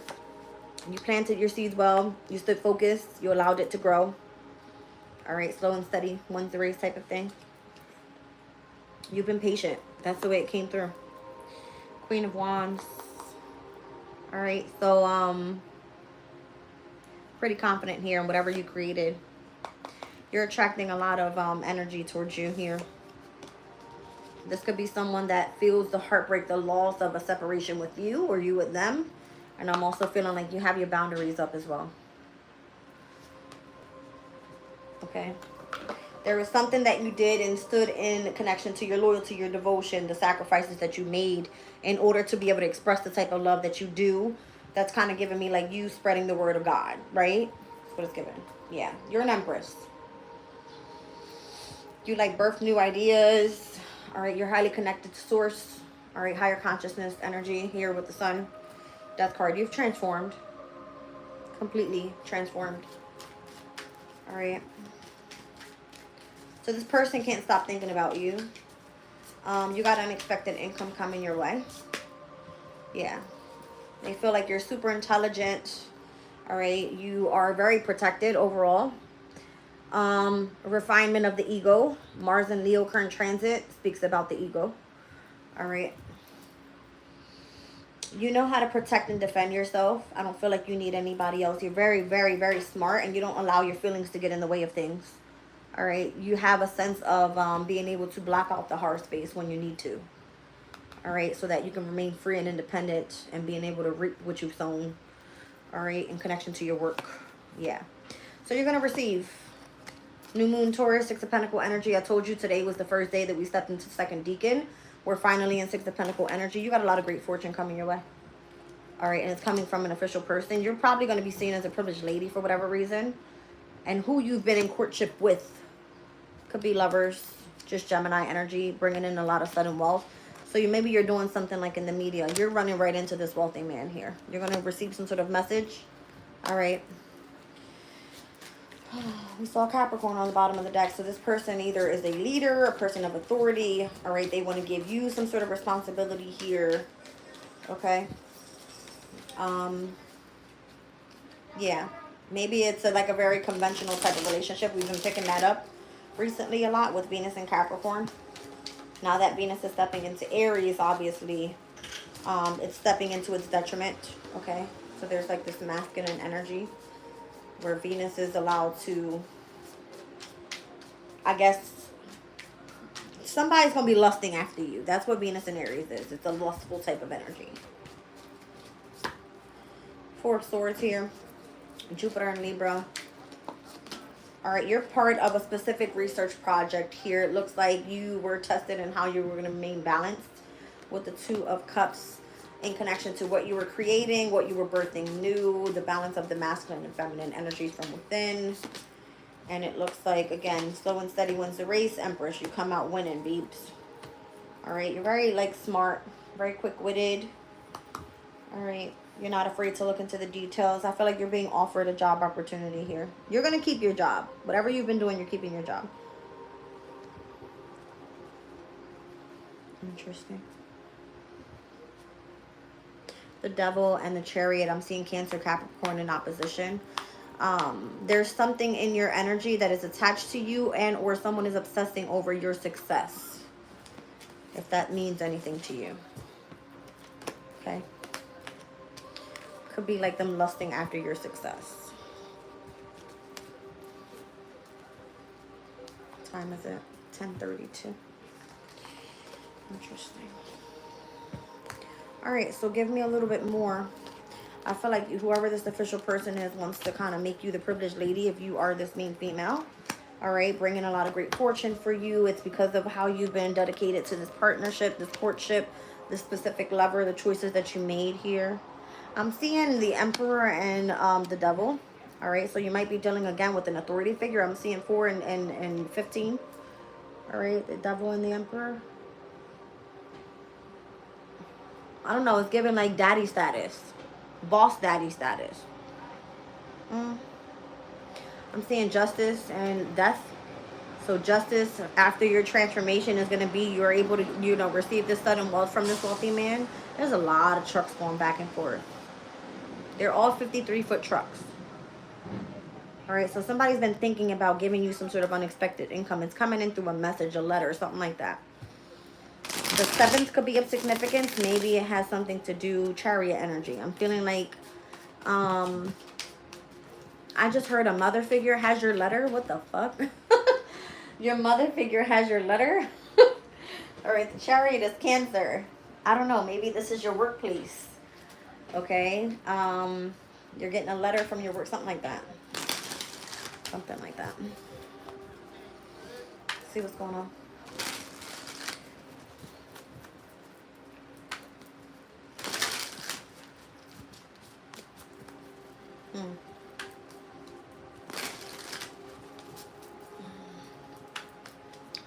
S1: You planted your seeds well. You stood focused. You allowed it to grow. All right, slow and steady. Wins the race type of thing. You've been patient. That's the way it came through. Queen of Wands. All right, so pretty confident here in whatever you created. You're attracting a lot of energy towards you here. This could be someone that feels the heartbreak, the loss of a separation with you or you with them. And I'm also feeling like you have your boundaries up as well. Okay. There was something that you did and stood in connection to your loyalty, your devotion, the sacrifices that you made in order to be able to express the type of love that you do. That's kind of giving me like you spreading the word of God, right? That's what it's giving. Yeah. You're an empress. You like birth new ideas. All right. You're highly connected to source. All right. Higher consciousness energy here with the sun. Death card. You've transformed. Completely transformed. All right. So this person can't stop thinking about you. You got unexpected income coming your way. Yeah. They feel like you're super intelligent. All right. You are very protected overall. Refinement of the ego. Mars and Leo current transit speaks about the ego. All right. You know how to protect and defend yourself. I don't feel like you need anybody else. You're very, very, very smart, and you don't allow your feelings to get in the way of things. All right. You have a sense of being able to block out the hard space when you need to. All right, so that you can remain free and independent and being able to reap what you've sown. All right, in connection to your work. Yeah. So you're going to receive New Moon, Taurus, Six of Pentacle energy. I told you today was the first day that we stepped into second decan. We're finally in Six of Pentacle energy. You got a lot of great fortune coming your way. All right, and it's coming from an official person. You're probably going to be seen as a privileged lady for whatever reason. And who you've been in courtship with could be lovers, just Gemini energy, bringing in a lot of sudden wealth. So maybe you're doing something like in the media. You're running right into this wealthy man here. You're going to receive some sort of message. All right. We saw Capricorn on the bottom of the deck. So this person either is a leader, a person of authority. All right. They want to give you some sort of responsibility here. Okay. Yeah. Maybe it's like a very conventional type of relationship. We've been picking that up recently a lot with Venus and Capricorn. Now that Venus is stepping into Aries, obviously, it's stepping into its detriment. Okay. So there's like this masculine energy where Venus is allowed to, I guess, somebody's going to be lusting after you. That's what Venus in Aries is. It's a lustful type of energy. Four of Swords here. Jupiter and Libra. All right, you're part of a specific research project here. It looks like you were tested in how you were going to remain balanced with the Two of Cups in connection to what you were creating, what you were birthing new, the balance of the masculine and feminine energies from within. And it looks like, again, slow and steady wins the race. Empress, you come out winning, beeps. All right, you're very, like, smart, very quick-witted. All right, you're not afraid to look into the details. I feel like you're being offered a job opportunity here. You're going to keep your job. Whatever you've been doing, you're keeping your job. Interesting. The Devil and the Chariot. I'm seeing Cancer, Capricorn in opposition. There's something in your energy that is attached to you, and or someone is obsessing over your success. If that means anything to you. Okay. Could be like them lusting after your success. What time is it? 10:32. Interesting. All right, so give me a little bit more. I feel like whoever this official person is wants to kind of make you the privileged lady if you are this mean female. All right, bringing a lot of great fortune for you. It's because of how you've been dedicated to this partnership, this courtship, this specific lover, the choices that you made here. I'm seeing the Emperor and the Devil. All right, so you might be dealing again with an authority figure. I'm seeing 4 and 15. All right, the Devil and the Emperor. I don't know, it's giving like daddy status. Boss daddy status. I'm seeing justice and death. So justice after your transformation is going to be you're able to, you know, receive this sudden wealth from this wealthy man. There's a lot of trucks going back and forth. They're all 53-foot trucks. All right, so somebody's been thinking about giving you some sort of unexpected income. It's coming in through a message, a letter, something like that. The 7th could be of significance. Maybe it has something to do, Chariot energy. I'm feeling like, I just heard a mother figure has your letter. What the fuck? Your mother figure has your letter? All right, the Chariot is Cancer. I don't know. Maybe this is your workplace. Okay. You're getting a letter from your work, something like that. Something like that. Let's see what's going on.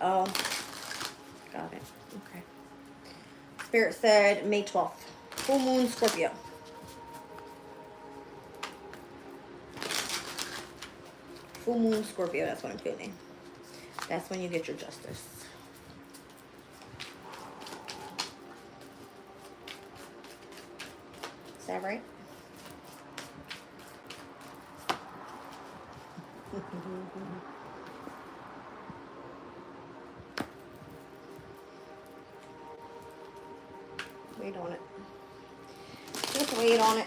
S1: Oh, got it. Okay. Spirit said May 12th. Full moon, Scorpio. Full moon, Scorpio. That's what I'm feeling. That's when you get your justice. Is that right? Wait on it. Just wait on it.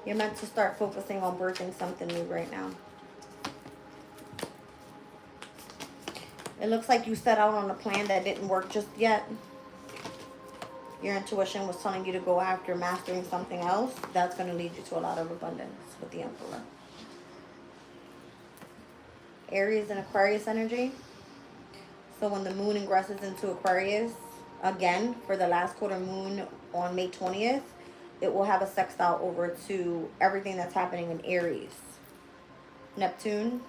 S1: You're meant to start focusing on birthing something new right now. It looks like you set out on a plan that didn't work just yet. Your intuition was telling you to go after mastering something else. That's going to lead you to a lot of abundance with the Emperor. Aries and Aquarius energy. So when the moon ingresses into Aquarius, again, for the last quarter moon on May 20th, it will have a sextile over to everything that's happening in Aries. Neptune,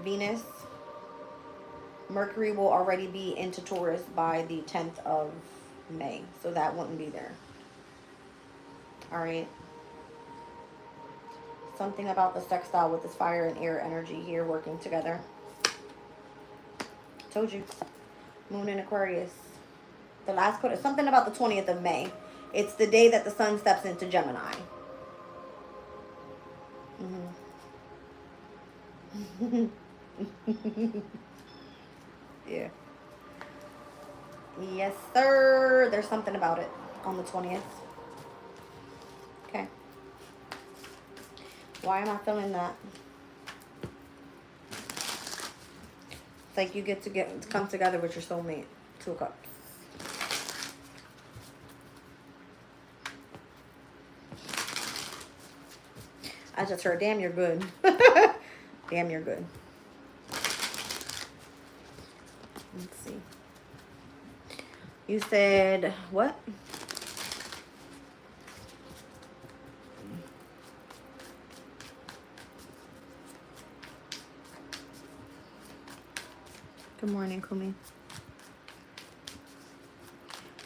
S1: Venus, Mercury will already be into Taurus by the 10th of May. So that wouldn't be there. All right. Something about the sextile with this fire and air energy here working together. Told you. Moon in Aquarius. The last quarter. Something about the 20th of May. It's the day that the sun steps into Gemini. Yeah. Yes, sir. There's something about it on the 20th. Okay. Why am I feeling that? It's like you get to come together with your soulmate. 2 of Cups. I just heard, damn, you're good. Damn, you're good. Let's see. You said what? Good morning, Kumi.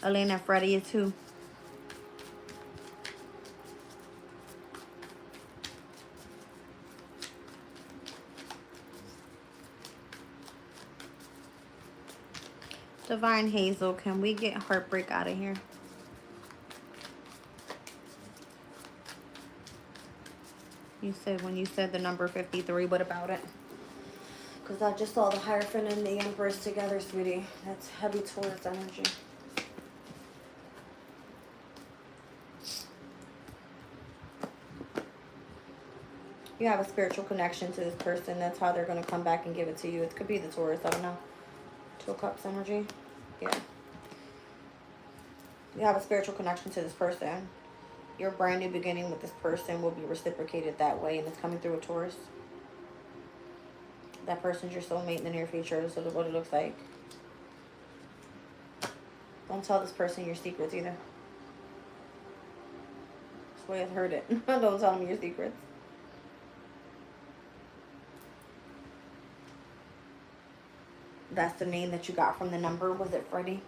S1: Elena, Freddie, you too. Divine Hazel, can we get heartbreak out of here? You said when you said the number 53, what about it? Because I just saw the Hierophant and the Empress together, sweetie. That's heavy Taurus energy. You have a spiritual connection to this person. That's how they're going to come back and give it to you. It could be the Taurus, I don't know. 2 of Cups energy. Yeah. You have a spiritual connection to this person. Your brand new beginning with this person will be reciprocated that way, and it's coming through a Taurus. That person's your soulmate in the near future. So what it looks like. Don't tell this person your secrets either. That's the way I've heard it. Don't tell them your secrets. That's the name that you got from the number. Was it Freddie?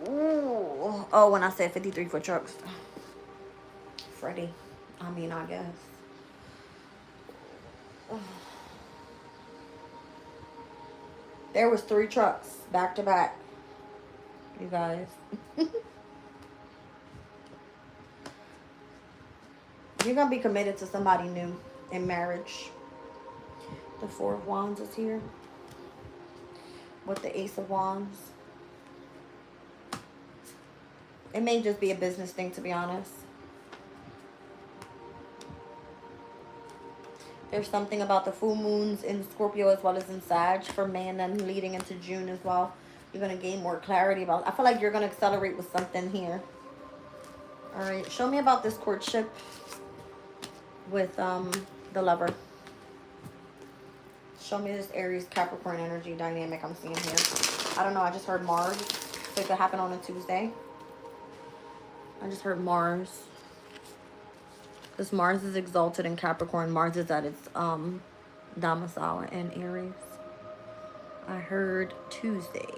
S1: Ooh. Oh, when I said 53 for trucks. Freddie. I mean, I guess. There was 3 trucks back to back. You guys. You're going to be committed to somebody new in marriage. The 4 of Wands is here. With the Ace of Wands. It may just be a business thing, to be honest. There's something about the full moons in Scorpio as well as in Sag for May, and then leading into June as well. You're going to gain more clarity about. I feel like you're going to accelerate with something here. All right. Show me about this courtship with the Lover. Show me this Aries Capricorn energy dynamic I'm seeing here. I don't know. I just heard Mars. So it could happen on a Tuesday. I just heard Mars. Because Mars is exalted in Capricorn. Mars is at its domicile in Aries. I heard Tuesday.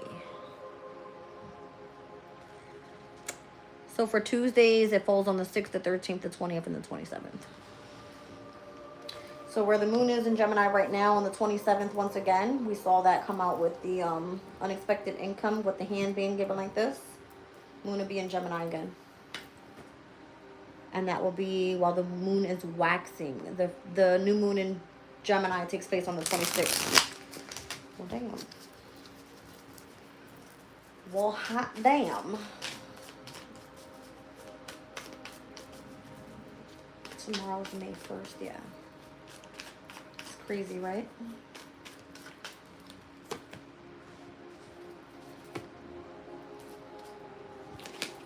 S1: So for Tuesdays, it falls on the 6th, the 13th, the 20th, and the 27th. So where the moon is in Gemini right now on the 27th, once again, we saw that come out with the unexpected income with the hand being given like this. Moon will be in Gemini again. And that will be while the moon is waxing. The new moon in Gemini takes place on the 26th. Well, damn. Well, hot damn. Tomorrow's May 1st, yeah. It's crazy, right?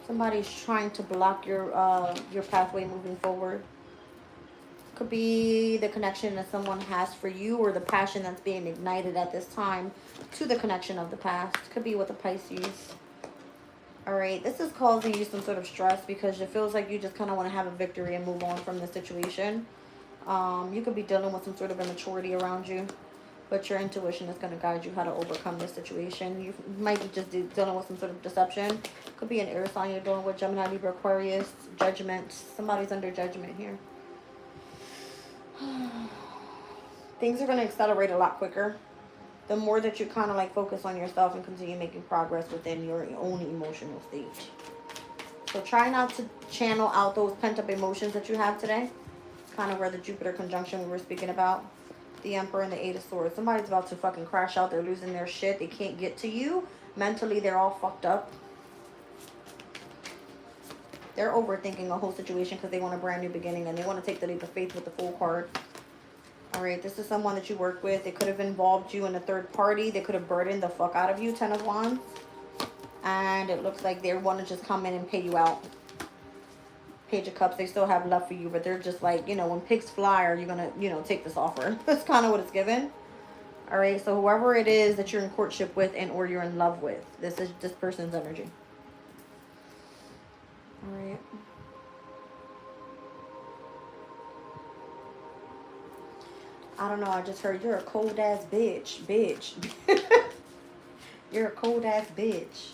S1: Somebody's trying to block your pathway moving forward. Could be the connection that someone has for you, or the passion that's being ignited at this time to the connection of the past. Could be with the Pisces. All right, this is causing you some sort of stress because it feels like you just kind of want to have a victory and move on from the situation. You could be dealing with some sort of immaturity around you, but your intuition is going to guide you how to overcome this situation. You might be just dealing with some sort of deception. Could be an air sign you're dealing with, Gemini, Libra, Aquarius, judgment. Somebody's under judgment here. Things are going to accelerate a lot quicker the more that you kind of like focus on yourself and continue making progress within your own emotional state. So try not to channel out those pent-up emotions that you have today. Kind of where the Jupiter conjunction we were speaking about. The Emperor and the Eight of Swords. Somebody's about to fucking crash out. They're losing their shit. They can't get to you. Mentally, they're all fucked up. They're overthinking a whole situation because they want a brand new beginning and they want to take the leap of faith with the Fool card. All right, this is someone that you work with. They could have involved you in a third party. They could have burdened the fuck out of you, 10 of Wands. And it looks like they want to just come in and pay you out. Page of Cups, they still have love for you, but they're just like, you know, when pigs fly, are you going to, you know, take this offer? That's kind of what it's given. All right, so whoever it is that you're in courtship with and or you're in love with, this is this person's energy. All right. I don't know, I just heard you're a cold ass bitch. You're a cold ass bitch.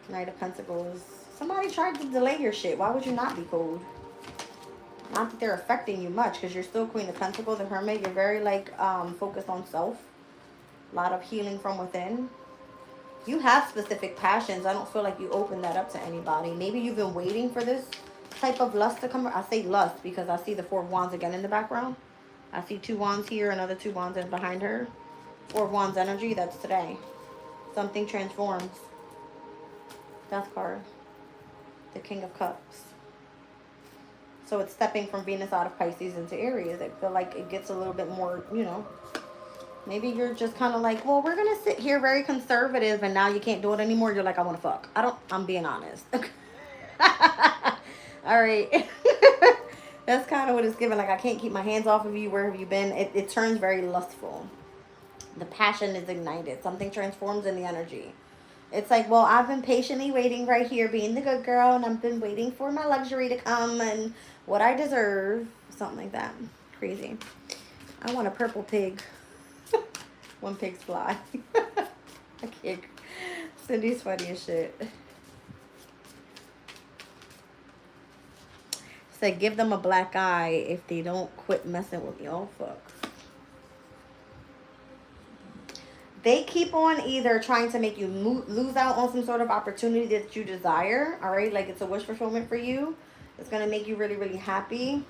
S1: Knight of Pentacles. Somebody tried to delay your shit. Why would you not be cold? Not that they're affecting you much because you're still Queen of Pentacles, the Hermit. You're very like focused on self. A lot of healing from within. You have specific passions. I don't feel like you open that up to anybody. Maybe you've been waiting for this type of lust to come. I say lust because I see the Four of Wands again in the background. I see 2 wands here, another 2 wands in behind her. 4 of Wands energy, that's today. Something transforms. Death card. The King of Cups. So it's stepping from Venus out of Pisces into Aries. I feel like it gets a little bit more, you know. Maybe you're just kind of like, well, we're going to sit here very conservative and now you can't do it anymore. You're like, I want to fuck. I'm being honest. All right. That's kind of what it's given. Like, I can't keep my hands off of you. Where have you been? It turns very lustful. The passion is ignited. Something transforms in the energy. It's like, well, I've been patiently waiting right here, being the good girl, and I've been waiting for my luxury to come and what I deserve. Something like that. Crazy. I want a purple pig. When pigs fly. I can't. Cindy's funny as shit. Said, give them a black eye if they don't quit messing with you. Oh, fuck. They keep on either trying to make you lose out on some sort of opportunity that you desire. All right, like it's a wish fulfillment for you. It's going to make you really, really happy.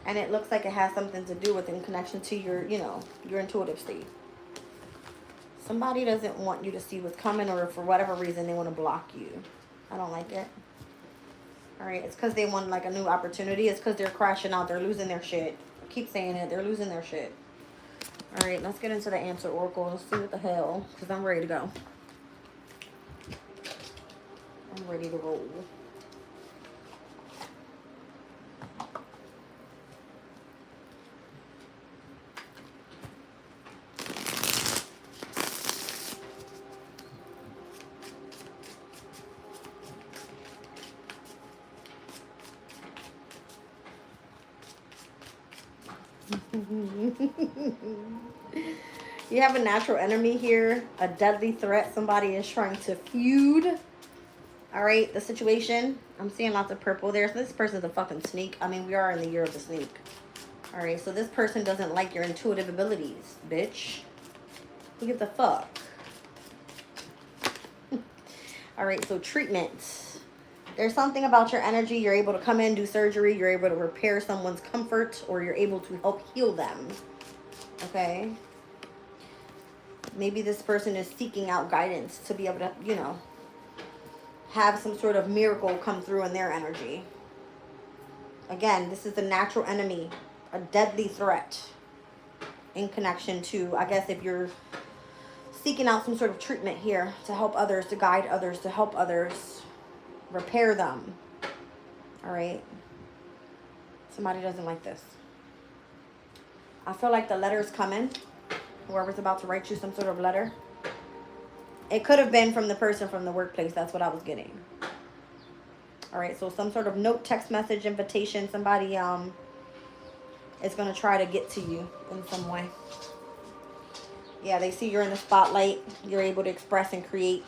S1: And it looks like it has something to do with in connection to your, you know, your intuitive state. Somebody doesn't want you to see what's coming, or for whatever reason they want to block you. I don't like it. All right, it's because they want like a new opportunity. It's because they're crashing out. They're losing their shit. I keep saying it. They're losing their shit. All right, let's get into the answer oracle and see what the hell, because I'm ready to go. I'm ready to roll. You have a natural enemy here, a deadly threat. Somebody is trying to feud. All right, the situation. I'm seeing lots of purple there. So this person's a fucking sneak. I mean, we are in the year of the sneak. All right, so this person doesn't like your intuitive abilities, bitch. Who gives a fuck? All right, so treatment. There's something about your energy. You're able to come in, do surgery. You're able to repair someone's comfort, or you're able to help heal them. Okay? Maybe this person is seeking out guidance to be able to, you know, have some sort of miracle come through in their energy. Again, this is a natural enemy, a deadly threat in connection to, I guess, if you're seeking out some sort of treatment here to help others, to guide others, to help others. repair them. All right. Somebody doesn't like this. I feel like the letter's coming. Whoever's about to write you some sort of letter. It could have been from the person from the workplace. That's what I was getting. All right. So some sort of note, text message, invitation. Somebody is going to try to get to you in some way. Yeah, they see you're in the spotlight. You're able to express and create.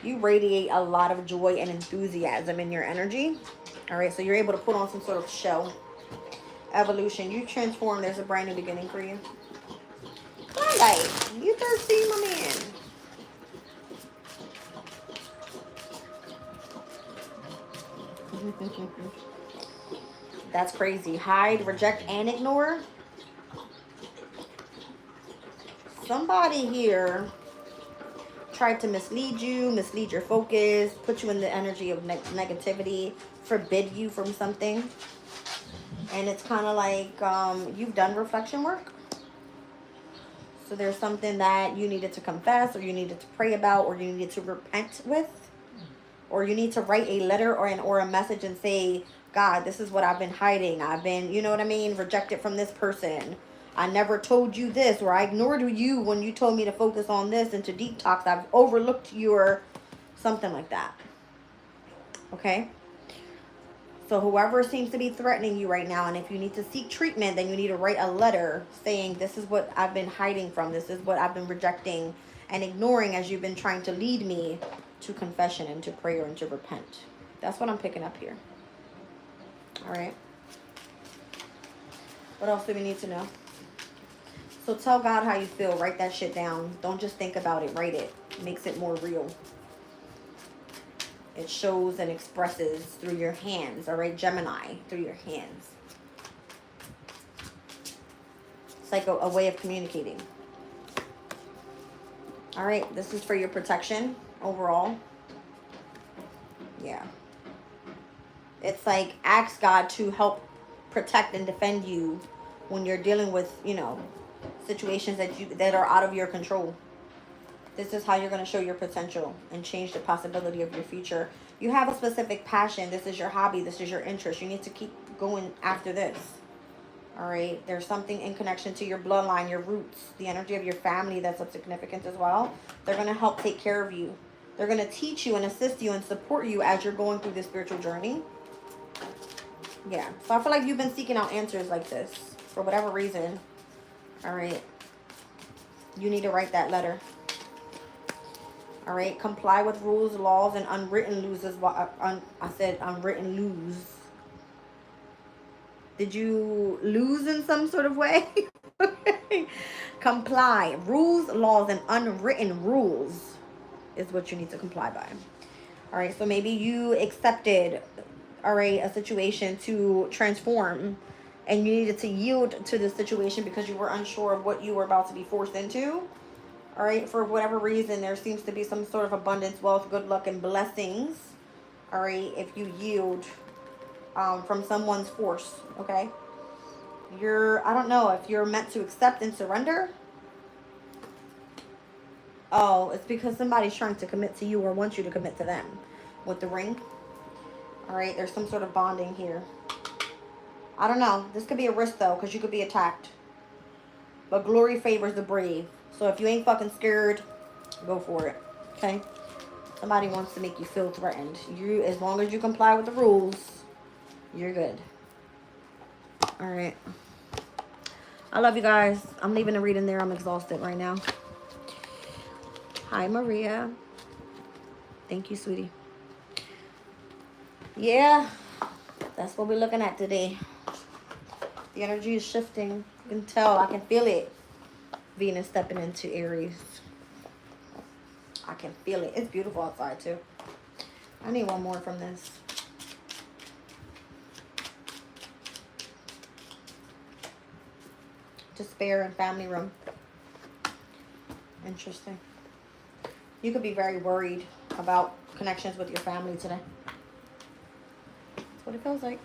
S1: You radiate a lot of joy and enthusiasm in your energy. All right, so you're able to put on some sort of show. Evolution. You transform. There's a brand new beginning for you. Klondike, you thirsty, my man? That's crazy. Hide, reject, and ignore. Somebody here tried to mislead you, mislead your focus, put you in the energy of negativity, forbid you from something. And it's kind of like you've done reflection work. So there's something that you needed to confess, or you needed to pray about, or you needed to repent with. Or you need to write a letter or a message and say, God, this is what I've been hiding. I've been, you know what I mean, rejected from this person. I never told you this, or I ignored you when you told me to focus on this and to detox. I've overlooked your something like that. Okay? So whoever seems to be threatening you right now, and if you need to seek treatment, then you need to write a letter saying, this is what I've been hiding from. This is what I've been rejecting and ignoring as you've been trying to lead me to confession and to prayer and to repent. That's what I'm picking up here. All right. What else do we need to know? So tell God how you feel. Write that shit down. Don't just think about it. Write it. It makes it more real. It shows and expresses through your hands. All right, Gemini, through your hands. It's like a way of communicating. All right, this is for your protection overall. Yeah. It's like ask God to help protect and defend you when you're dealing with, you know, situations that are out of your control. This is how you're going to show your potential and change the possibility of your future. You have a specific passion. This is your hobby. This is your interest. You need to keep going after this. All right. There's something in connection to your bloodline, your roots, the energy of your family that's of significance as well. They're going to help take care of you. They're going to teach you and assist you and support you as you're going through this spiritual journey. Yeah. So I feel like you've been seeking out answers like this for whatever reason. All right. You need to write that letter. All right, comply with rules, laws, and unwritten laws. I said unwritten laws. Did you lose in some sort of way? Comply. Rules, laws, and unwritten rules is what you need to comply by. All right, so maybe you accepted, all right, a situation to transform, and you needed to yield to the situation because you were unsure of what you were about to be forced into. All right, for whatever reason, there seems to be some sort of abundance, wealth, good luck, and blessings. All right, if you yield from someone's force, okay? I don't know if you're meant to accept and surrender. Oh, it's because somebody's trying to commit to you or wants you to commit to them with the ring. All right, there's some sort of bonding here. I don't know. This could be a risk, though, because you could be attacked. But glory favors the brave. So if you ain't fucking scared, go for it. Okay? Somebody wants to make you feel threatened. As long as you comply with the rules, you're good. All right. I love you guys. I'm leaving the reading there. I'm exhausted right now. Hi, Maria. Thank you, sweetie. Yeah, that's what we're looking at today. The energy is shifting. You can tell. I can feel it. Venus stepping into Aries. I can feel it. It's beautiful outside too. I need one more from this. Despair and family room. Interesting. You could be very worried about connections with your family today. That's what it feels like.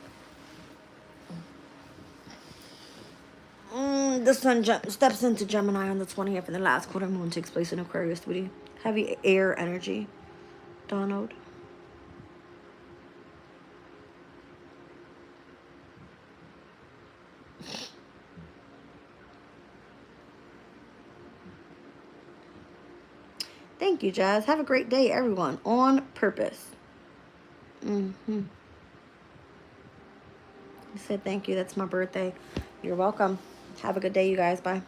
S1: The sun steps into Gemini on the 20th, and the last quarter moon takes place in Aquarius, sweetie. Heavy air energy. Donald. Thank you, Jazz. Have a great day, everyone. On purpose. You said thank you. That's my birthday. You're welcome. Have a good day, you guys. Bye.